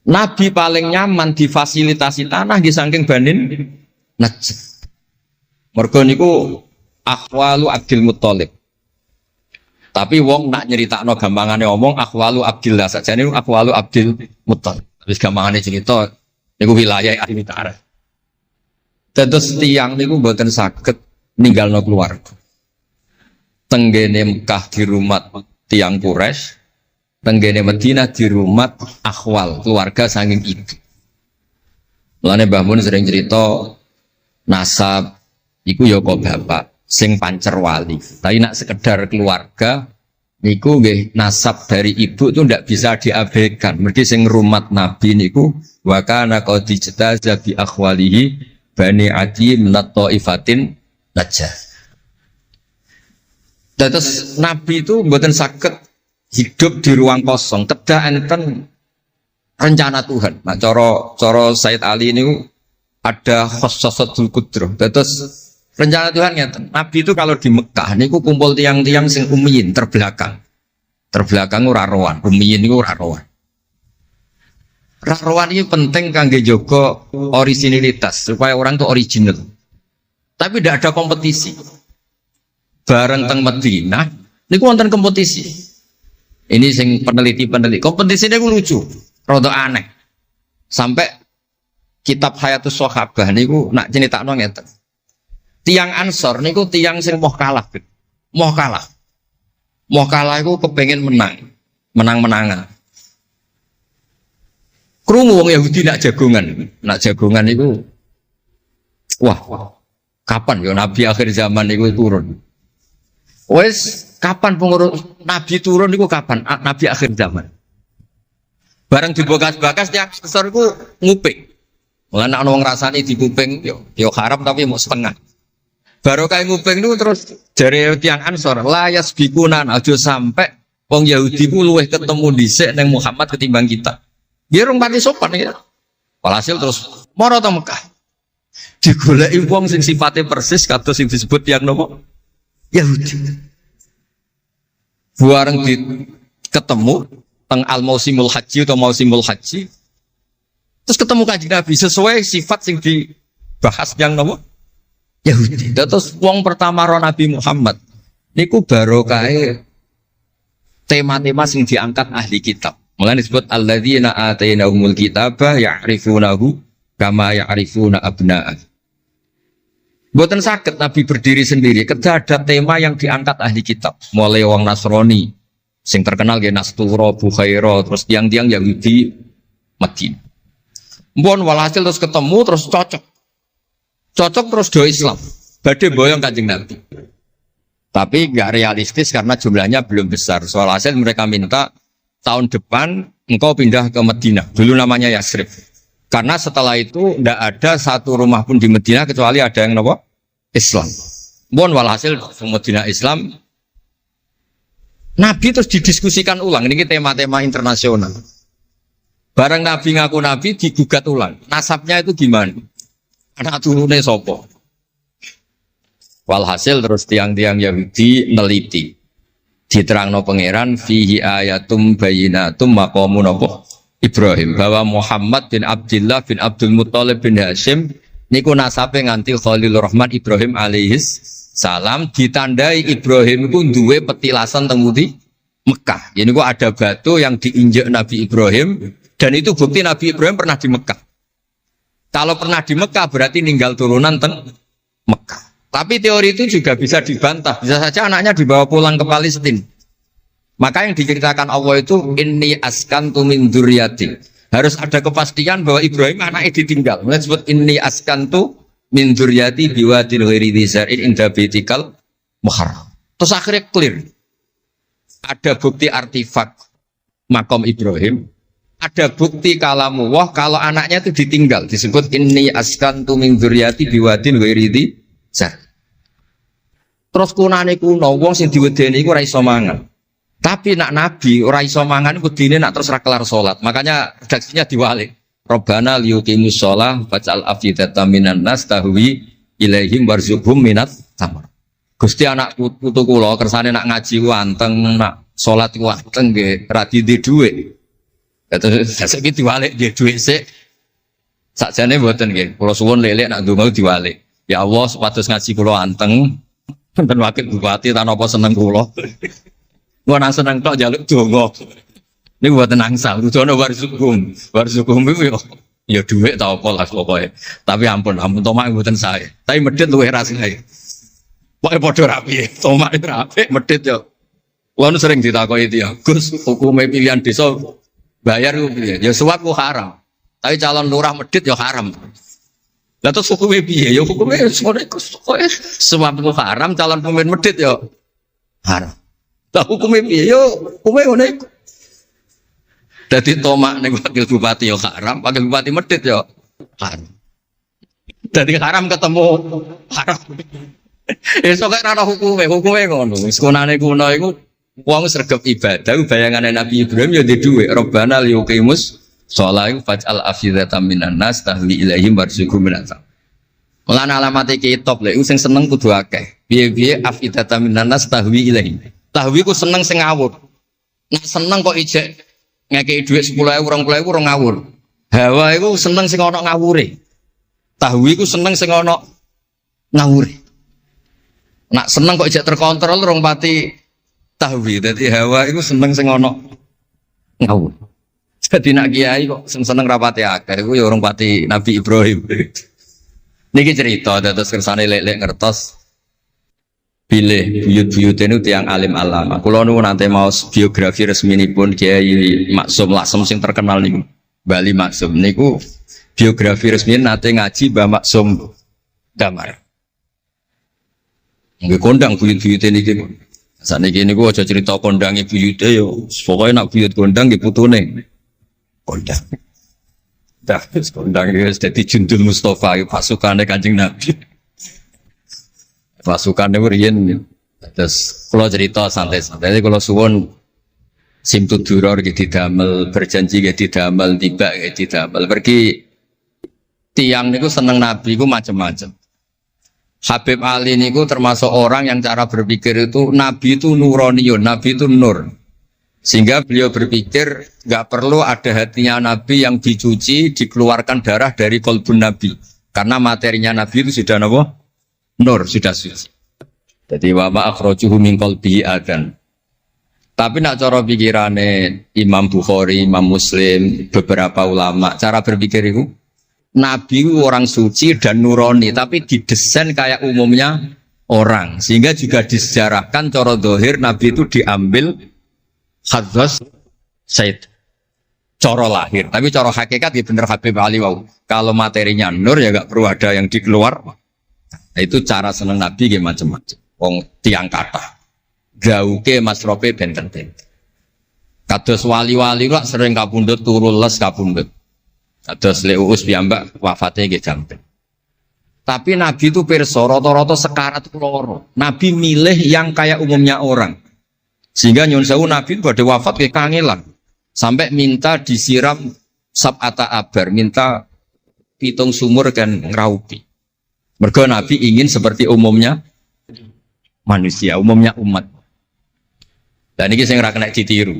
Nabi paling nyaman difasilitasi tanah di saking Banin Najjar. Mergo niku akhwalu Abdul Muthalib. Tapi wong nak nyeritakno gampangane ngomong akhwalu Abdillah sakjane niku akhwalu Abdul Muthalib. Wis gampangane cerita niku wilayah ahli tarikh. Dados tiyang niku mboten saged ninggalno keluarga. Tenggene Mekah di rumah tiyang Quraisy. Tenggene Madinah di rumah akhwal keluarga saking ibu. Mulane Mbah Mun sering cerita nasab iku ya kok bapak sing pancer wali. Tapi nak sekedar keluarga niku nggih nasab dari ibu itu ndak bisa diabaikan. Mergi sing rumat Nabi niku wa kana qad ijtaza bi akhwalihi bani Adi minat taifatin Najjar. Terus Nabi itu mboten saged hidup di ruang kosong, kedah enten rencana Tuhan. Nah, coro Said Ali ini ada khossatul qudrah. Terus rencana Tuhan ngeten. Nabi itu kalau di Mekah niku kumpul tiang-tiang sing ummiyin terbelakang. Terbelakang ora rowan, ummiyin niku ora rowan. Rowan ini penting kangge jaga originalitas supaya orang itu original. Tapi tidak ada kompetisi. Bareng teng Madinah niku wonten kompetisi. Ini sing peneliti kompetisinya itu lucu, rada aneh. Sampai kitab Hayatus Sahabah niku nak ceritakno ngeten. Tiang Ansor niku tiang sing moh kalah. Moh kalah iku kepengin menang-menangan. Krungu wong Yahudi nak jagongan niku wah, kapan ya Nabi akhir zaman niku turun. Wes kapan pengurus Nabi turun itu kapan? Nabi akhir zaman. Bareng dibakas-bakas tiang Ansor itu nguping. Mulane ana wong rasane dikuping yo haram tapi mau setengah. Baru kayak nguping itu terus jare tiang Ansor layas bikunan aja sampai wong Yahudi ku luweh ketemu dhisik ning Muhammad ketimbang kita. Dia rong pati sopan ya. Walhasil terus Moro teng Mekah. Digoleki wong sing sifate persis kados sing disebut yang nopo? Yahudi. Bareng ketemu teng al-mausimul haji atau mausimul haji. Terus ketemu Kanjeng Nabi sesuai sifat sing dibahas yang nopo? Yahudi. Terus wong pertama ro Nabi Muhammad niku barokahe tema-tema sing diangkat ahli kitab. Mulane disebut alladzina atainahumul kitaba ya'rifunahu kama ya'rifuna abna'ah. Mboten saged Nabi berdiri sendiri, ketika ada tema yang diangkat ahli kitab, mulai wong Nasrani sing terkenal nggih Nastura, Bukhaira, terus tiang-tiang Yahudi Madinah. Mbon walhasil terus ketemu terus cocok. Cocok terus do Islam. Badhe boyong Kanjeng Nabi. Tapi enggak realistis karena jumlahnya belum besar. Soal hasil mereka minta tahun depan engkau pindah ke Madinah. Dulu namanya Yasrib. Karena setelah itu tidak ada satu rumah pun di Madinah kecuali ada yang apa? Islam. Mohon walhasil Madinah Islam. Nabi terus didiskusikan ulang. Ini tema-tema internasional. Barang Nabi ngaku Nabi digugat ulang. Nasabnya itu gimana? Anak turunnya sopo. Walhasil terus tiang-tiang Yahudi neliti. Diterangno pangeran fihi ayatum bayinatum maqamun apa? Ibrahim, bahwa Muhammad bin Abdullah bin Abdul Muttalib bin Hashim niku nasabe nganti Khalilur Rahman Ibrahim alaihis salam, ditandai Ibrahim itu duwe petilasan teng Mekah. Ini kok ada batu yang diinjak Nabi Ibrahim dan itu bukti Nabi Ibrahim pernah di Mekah. Kalau pernah di Mekah berarti ninggal turunan teng Mekah. Tapi teori itu juga bisa dibantah. Bisa saja anaknya dibawa pulang ke Palestina. Maka yang diceritakan Allah itu inni askantu min dzurriyyati. Harus ada kepastian bahwa Ibrahim anaknya ditinggal. Mulai disebut inni askantu min dzurriyyati biwadin ghairi dzar'in inda baitikal muharram. Terus akhirnya clear. Ada bukti artifak makom Ibrahim. Ada bukti kalamullah kalau anaknya itu ditinggal. Disebut inni askantu min dzurriyyati biwadin ghairi dzar'. Terus kunane kuno wong sing diwedeni iku ora iso mangan. Tapi nak Nabi ora iso mangan kudine nak terus ra kelar salat. Makanya redaksinya diwalik. Rabbana liyuqimus shalah faj'al afidatan minan nas tahwi ilaihim warzuqhum minat tamar. Gusti anak putu kula kersane nak ngaji ku anteng, nak salat ku anteng nggih ra di dhuwit. Terus saiki diwalik nggih dhuwit sik. Sakjane mboten nggih. Kula suwun lelek nak ndonga diwalik. Ya Allah supados ngaji kula anteng. Wonten wakil bupati ta napa seneng kula. Gua nang seneng tok jaluk donga. Niku mboten angsal, dudono warzukum. Warzukum iku ya dhuwit ta apa lah pokoke. Tapi ampun tomak mboten sae. Tapi medhit luwih rasane. Pokoke padha rapi. Tomak itu rapi, medhit yo. Wong sering ditakoki itu ya, Gus, hukume pilihan desa bayar ku piye? Ya suap ku haram. Tapi calon lurah medhit ya haram. Lah terus hukume piye? Ya hukume ngono iku. Suap ku haram, calon pemimpin medhit ya haram. Lah hukume piye yo hukume ngono iku. Dadi tomak ning wakil bupati yo haram, wakil bupati medhit yo haram. Dadi haram ketemu haram. Esuk kok ora hukume ngono. Wis kunane kuno iku wong sregep ibadah bayangane Nabi Ibrahim yo di dhuwit. Rabbana liyuqimus shalah faj'al afidatan minan nas tahwi ilaihim warzuqhum minat. Lan alamate kitab lek sing seneng kudu akeh. Piye-piye afidatan minan nas tahwi ilaihim. Tahwi ku seneng sing ngawur. Nek seneng kok ijek ngekeki dhuwit 10.000 20.000 ora ngawur. Hawa iku seneng sing ana ngawure. Tahwi ku seneng sing ana ngawure. Nak seneng kok ijek terkontrol rong pati tahwi. Dadi hawa iku seneng sing ana ngawur. Jadi nak kiai kok seneng rapati akeh iku ya orang pati Nabi Ibrahim. Niki cerita terus kersane lek-lek ngertos pilih buyut-buyut itu tiang alim alama. Kulo nu nanti mau biografi resmi ini pun Kiai Maksum Laksem sing terkenal nih Bali Maksum. Niku biografi resmi nanti ngaji Mbah Maksum Damar. Nggih kondang buyut-buyut ini gitu. Saat ini niku aja cerita kondangi buyutnya yo. Pokoknya nak buyut kondang gitu putune kondang. Dah kondang itu jadi Jundul Mustafa pasukannya Kanjeng Nabi. Pasukan itu riyen terus kalau cerita santai-santai kalau suwon simtud duror gitu didamel berjanji gitu didamel tiba gitu didamel pergi tiang niku seneng Nabi niku macam-macam. Habib Ali niku termasuk orang yang cara berpikir itu Nabi itu nuraniun, Nabi itu nur. Sehingga beliau berpikir nggak perlu ada hatinya Nabi yang dicuci, dikeluarkan darah dari kolbun Nabi. Karena materinya Nabi itu sudah apa? Nur, sudah suci. Jadi wa ma akhrajuhu min qalbihi adan. Tapi nak cara pikirane Imam Bukhari, Imam Muslim, beberapa ulama, cara berpikir itu Nabi orang suci dan nurani, tapi didesain kayak umumnya orang. Sehingga juga disejarahkan cara zahir Nabi itu diambil hadras Said coro lahir, tapi coro hakikat ya bener Habib Ali wow. Kalau materinya nur ya gak perlu ada yang dikeluar. Nah, itu cara seneng Nabi ya macam-macam. Wong tiang kata, gauke masrope benten. Kados wali-wali lah sering kapundut turun les kapundut. Kados Leuus piyambak wafatnya nggih jampen. Tapi Nabi itu pirsa rata-rata sekarat loro. Nabi milih yang kayak umumnya orang. Sehingga nyun sewu Nabi pada wafat ke kangelan sampai minta disiram sab'ata abar, minta pitung sumur kan ngeraupi. Mergo Nabi ingin seperti umumnya manusia, umumnya umat. Dan ini saya nggak kena ditiru.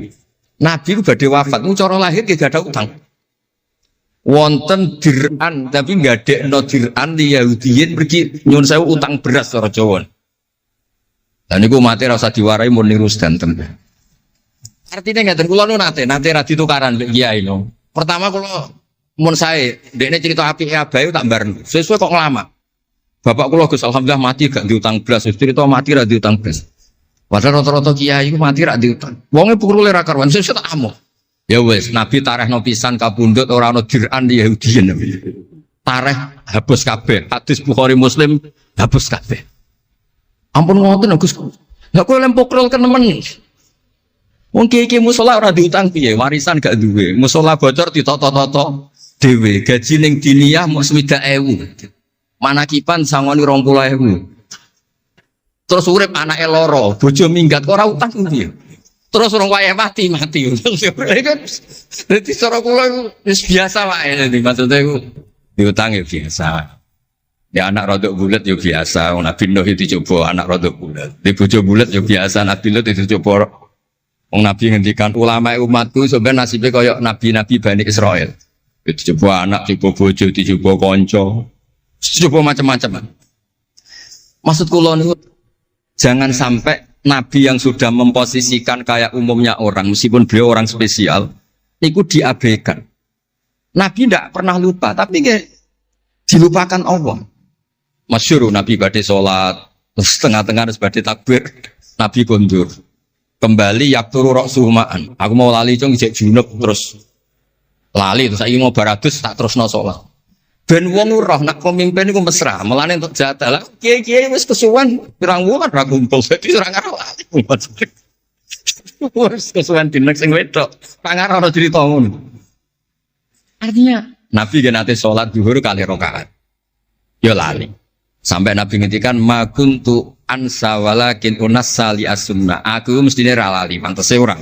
Nabi itu pada wafat, cara lahir dia gak ada utang. Wonten dir'an, tapi nggak ada no dir'an di Yahudiyin pergi nyun sewu utang beras orang Jawa. Dan itu mati rasa diwarai mau niru sedanten. Artinya nggak terkulo nate rati tukaran kiai no. Pertama kalau mun saya, dekne cerita api abayu tak bareng. Sesuai kok lama. Bapak kulo Gus alhamdulillah mati gak diutang beras. Cerita mati ra diutang beras. Padahal rata-rata kiai itu mati ra diutang. Wonge pukul lera karwan sesuai tak amo. Ya wes Nabi tarehno pisan kabundut ora ono dir'an di Yahudiyin. Tareh hapus kabeh. Hadis Bukhari Muslim hapus kabeh. Ampun ngoten Gus. Lah kowe lempok rol ke nemen. Wong kiai musala ora diutang piye, warisan gak duwe. Musala bocor ditoto-toto dhewe. Gaji ning diniyah mung 60.000. Manakipan sangoni 20.000. Terus urip anake loro, bojo minggat kok ora utang piye. Terus urung wayah mati. Dadi cara kula wis biasa wae. Maksudnya iku diutang ya biasa. Ya anak rodok bulat ya biasa, Nabi Nuh itu coba anak rodok bulat. Di bojo bulat ya biasa, Nabi Nuh itu coba. Wong Nabi ngendikan ulama umatku sebenarnya nasibnya kayak nabi-nabi Bani Israel. Itu coba anak, coba bojo, coba konco, coba macam-macam. Maksud kula niku jangan sampai nabi yang sudah memposisikan kayak umumnya orang, meskipun beliau orang spesial, niku diabaikan. Nabi tidak pernah lupa, tapi dilupakan Allah. Masyhur Nabi badhe salat, terus tengah-tengah harus badhe takbir, Nabi kondur. Kembali yakturu roksumaan. Aku mau lali cung ijek junub terus lali terus saiki mau baratus tak terusno salat. Ben wong roh nak pemimpin iku mesra, melane untuk jatah. Lah kiai-kiai wis kesuwen pirang wulan ra kumpul dadi ora ngarep lali. Wis kesuwen dinek sing wedok. Pangar ana cerita ngono. Artinya Nabi gen ate salat zuhur kali rakaat. Ya lali. Sampai Nabi ngendikan ma kuntu ansa walakin unassali as-sunnah. Aku mestine ra lali, pantese ora.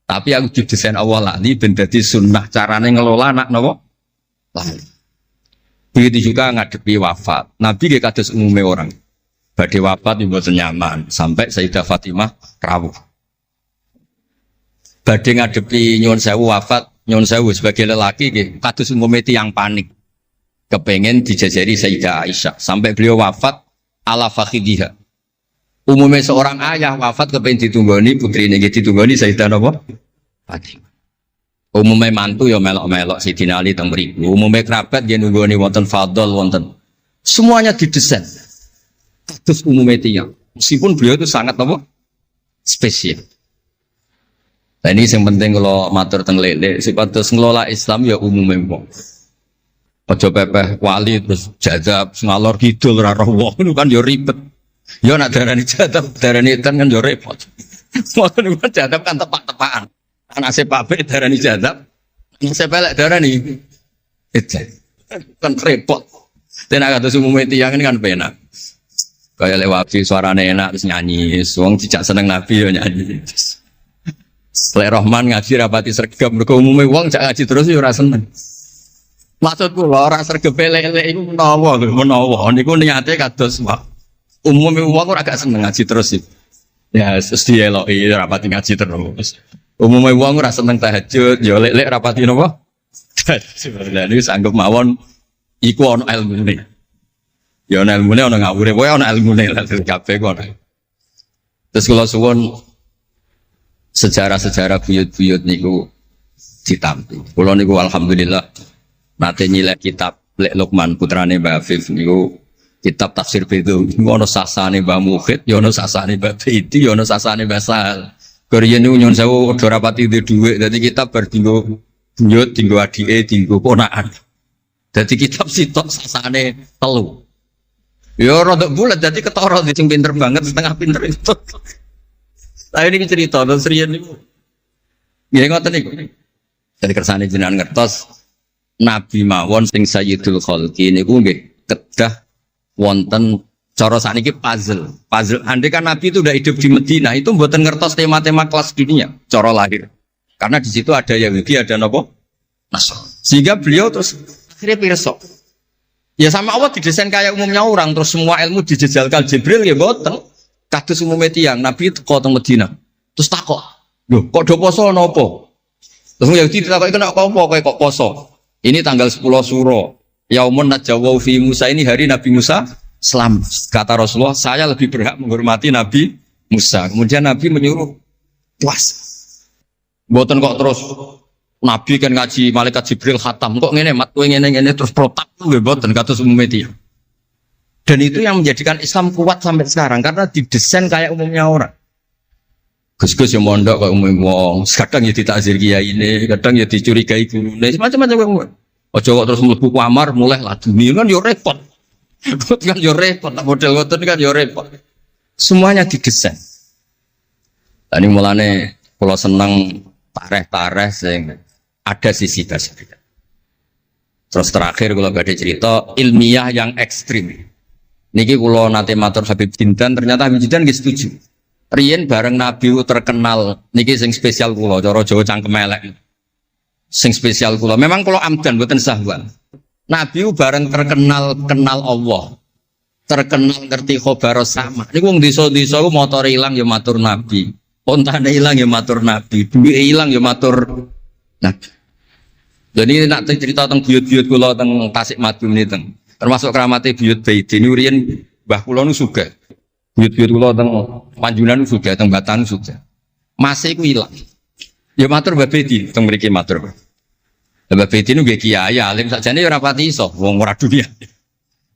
Tapi aku didesain Allah lali ben dadi sunnah carane ngelola anak napa? Lali. Begitu juga ngadepi wafat. Nabi nggih kados umume orang. Badhe wafat mboten nyaman sampai Sayyidah Fatimah rawuh. Badhe ngadepi nyuwun sewu wafat, nyuwun sewu sebagai lelaki nggih kados umume tiyang panik. Kepengen dijajari Sayyidah Aisyah sampai beliau wafat ala fakhidiha. Umumnya seorang ayah wafat kepengen ditunggoni putri ini ditunggoni Sayyidah apa? Fatimah. Umumnya mantu ya melok-melok Sayyidina Ali teng mriku. Umumnya kerabat dia nunggoni wonten fadl wonten. Semuanya didesain. Terus umumnya tiyang. Meskipun beliau itu sangat apa? Spesial. Nah ini yang penting kalau matur teng lele sipatus ngelola Islam ya umumnya wong. Ojo pepeh wali terus jadab ngalor kidul ora roh wong kan yo ribet. Yo nak darani jadab darani edan kan yo repot. Ngono kan jadab kan tepak-tepakan. Anak sepabek darani jadab, anak sepelek darani edan. Kan repot. Tenak kados umume tiyang ini kan penak. Kaya lewat suarane enak terus nyanyi, wong dijak seneng Nabi yo nyanyi. Lek Rahman ngaji rapati sregep mergo umume wong jak ngaji terus yo ora seneng. Maksudku lho ora sregepe lele iku menawa lho, menawa niku niate kados umume wong ora gak seneng ngaji terus iki. Ya terus dieloki rapati ngaji terus. Umume wong ora seneng tahajud, ya lek rapati napa? Sebenarnya ini sanggup mawon iku ana ilmune. Ya ana ilmune ana ngawure, pokoke ana ilmune lah kabeh kok. Terus kula suwun sejarah-sejarah buyut-buyut niku ditampi. Kula niku alhamdulillah nate nyilek kitab Lek Lukman putrane Mbah Afif niku kitab tafsir Bedo niku ana sasane Mbah Mukhid, ya ana sasane Mbah Bedi, ya ana sasane Mbah Sal. Koriyen niku nyun sewu ora rapati duwe dhuwit, dadi kitab bar dinggo buyut, dinggo adike, dinggo ponakan. Dadi kitab sitok sasane 3. Ya rada bulat dadi ketara sing pinter banget setengah pinter itu. Lah ini cerita terus riyen niku. Nggih ngoten niku. Jadi kersane jenengan ngertos Nabi mawon sing Sayyidul Khalqi niku nggih kedah wonten cara sakniki puzzle. Puzzle andai kan Nabi itu udah hidup di Madinah itu mboten ngertos tema-tema kelas dunia cara lahir. Karena di situ ada Yahudi, ada napa? Nasrani. Sehingga beliau terus akhirnya pirsa. Ya sama Allah didesain kayak umumnya orang terus semua ilmu dijejalkan Jibril ya mboten. Kados umume tiyang Nabi teko teng Madinah. Terus takok, "Lho, kok do poso napa?" Terus Yahudi ditakoki kena apa kok poso? Ini tanggal 10 Suro. Yaumun najawau fi Musa, ini hari Nabi Musa selamat. Kata Rasulullah, saya lebih berhak menghormati Nabi Musa. Kemudian Nabi menyuruh puasa. Mboten kok terus Nabi kan ngaji malaikat Jibril khatam kok ngene mat kowe ngene terus protap nggih mboten kados umume tiyang. Dan itu yang menjadikan Islam kuat sampai sekarang karena didesain kayak umumnya orang. Gus-gus yang mondok kok umum wong, kadang ya ditakzir kiai ini, kadang ya dicurigai gurune, macam-macam wong. Aja kok terus mlebu kamar mulai laduni kan yo repot. Kan yo repot, model ngoten kan yo repot. Semuanya didesain. Lah ini mulane kula seneng tareh-tareh sing ada sisi basicnya. Terus terakhir kula badhe cerita ilmiah yang ekstrim. Niki kula nate matur Habib Jindan, ternyata Habib Jindan nggih setuju. Riyen bareng Nabi terkenal niki sing spesial kula cara Jawa cangkem elek. Sing spesial kula memang kula amdan mboten sahwan. Nabi bareng terkenal kenal Allah. Terkenal ngerti khobar sama. Niku wong desa-desa ku motore ilang ya matur Nabi. Pontane ilang ya matur Nabi. Duwe ilang ya matur Nabi. Jadi nak cerita tentang buyut-buyut kula teng Tasikmadu niki termasuk keramate buyut Baiti niku riyen mbah kula nu sugih. Buyut-buyut kula teng Panjunan sugih, teng Batan sugih. Mase iku ilang. Ya matur Mbah Bedi teng mriki matur. Mbah Bedi niku nggih kiai alim sakjane ya ora pati iso wong ora dunia.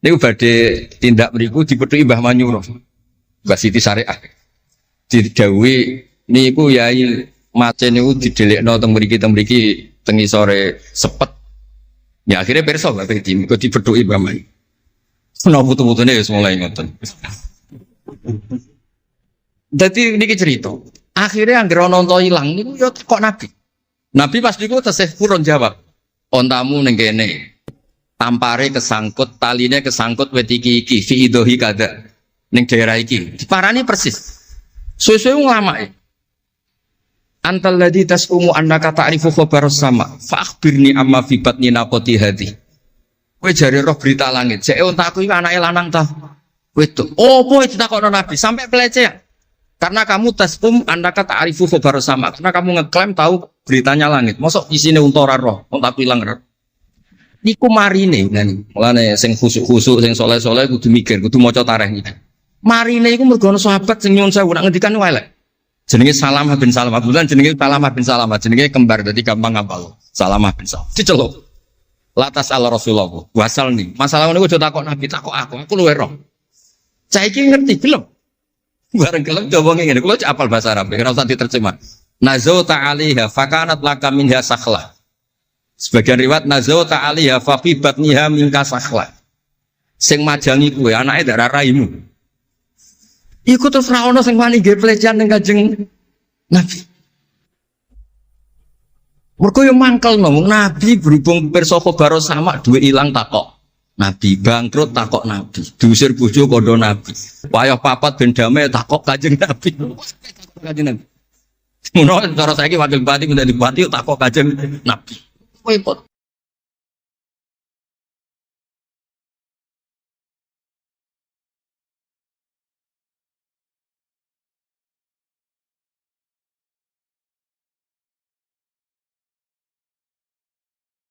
Niku badhe tindak mriku dipethuki Mbah Manyuro. Mbah Siti Syariah. Didhawuhi niku yai mace niku didelekno teng mriki teng isore sepet. Ya akhirnya pirsa Mbah Bedi niku dipethuki Mbah Manyuro. Ana putu-putune wis mulai ngoten. Jadi niki cerita. Akhirnya anggere ana unta ilang niku ya kok Nabi. Nabi pas niku tesih purun jawab. Ontamu ning kene. Tampare kesangkut, taline kesangkut wit iki fi idhi kada. Ning daerah iki. Diparani persis. Suwe-suwe nglamake. Antal ladzi tasumu annaka ta'rifu khabar sama. Fa akhbirni amma fi batni naqati hadhi. Kowe jare roh berita langit. Jek ontaku iki anake lanang ta. Wedok. Opo ditakokno Nabi sampai pelecehan. Karena kamu tasum annaka ta'rifu khabar sama. Karena kamu ngeklaim tahu beritanya langit. Mosok isine unta ora roh, unta ilang roh. Niku marine ngene. Mulane sing khusuk-khusuk sing saleh-saleh kudu mikir, kudu maca tarikh iki. Marine iku mergo ana sahabat sing nyuwun sewu nak ngendikan elek. Jenenge Salamah bin Salamah. Kebetulan jenenge Salamah bin Salamah, jenenge kembar dadi gampang ngapal. Salamah bin Salamah. Diceluk. Latas ala Rasulullah. Wasal nih. Masalah niku aja takok Nabi, takok aku luwe roh. Saiki ngerti gelem. Bareng gelem coba ngene, kula cek apal bahasa Arab, ora usah diterjemah. Nazauta 'alaiha fakanat laka minha sakhla. Sebagian riwayat nazauta 'alaiha fa fi batniha minka sakhla. Sing majangi kuwe anake darah raimu. Iku terus ra ono sing wani nggih pelecehan ning Kanjeng Nabi. Mergo yo mangkelno Nabi berhubung pirsa khabar sama duwe ilang takok. Nabi bangkrut takok Nabi, diusir bojo kondo Nabi. Wayah papat ben damai takok Kanjeng Nabi. Kanjeng Nabi. Ngono cara saiki wakil bupati minta dibupati takok Kanjeng Nabi. Repot.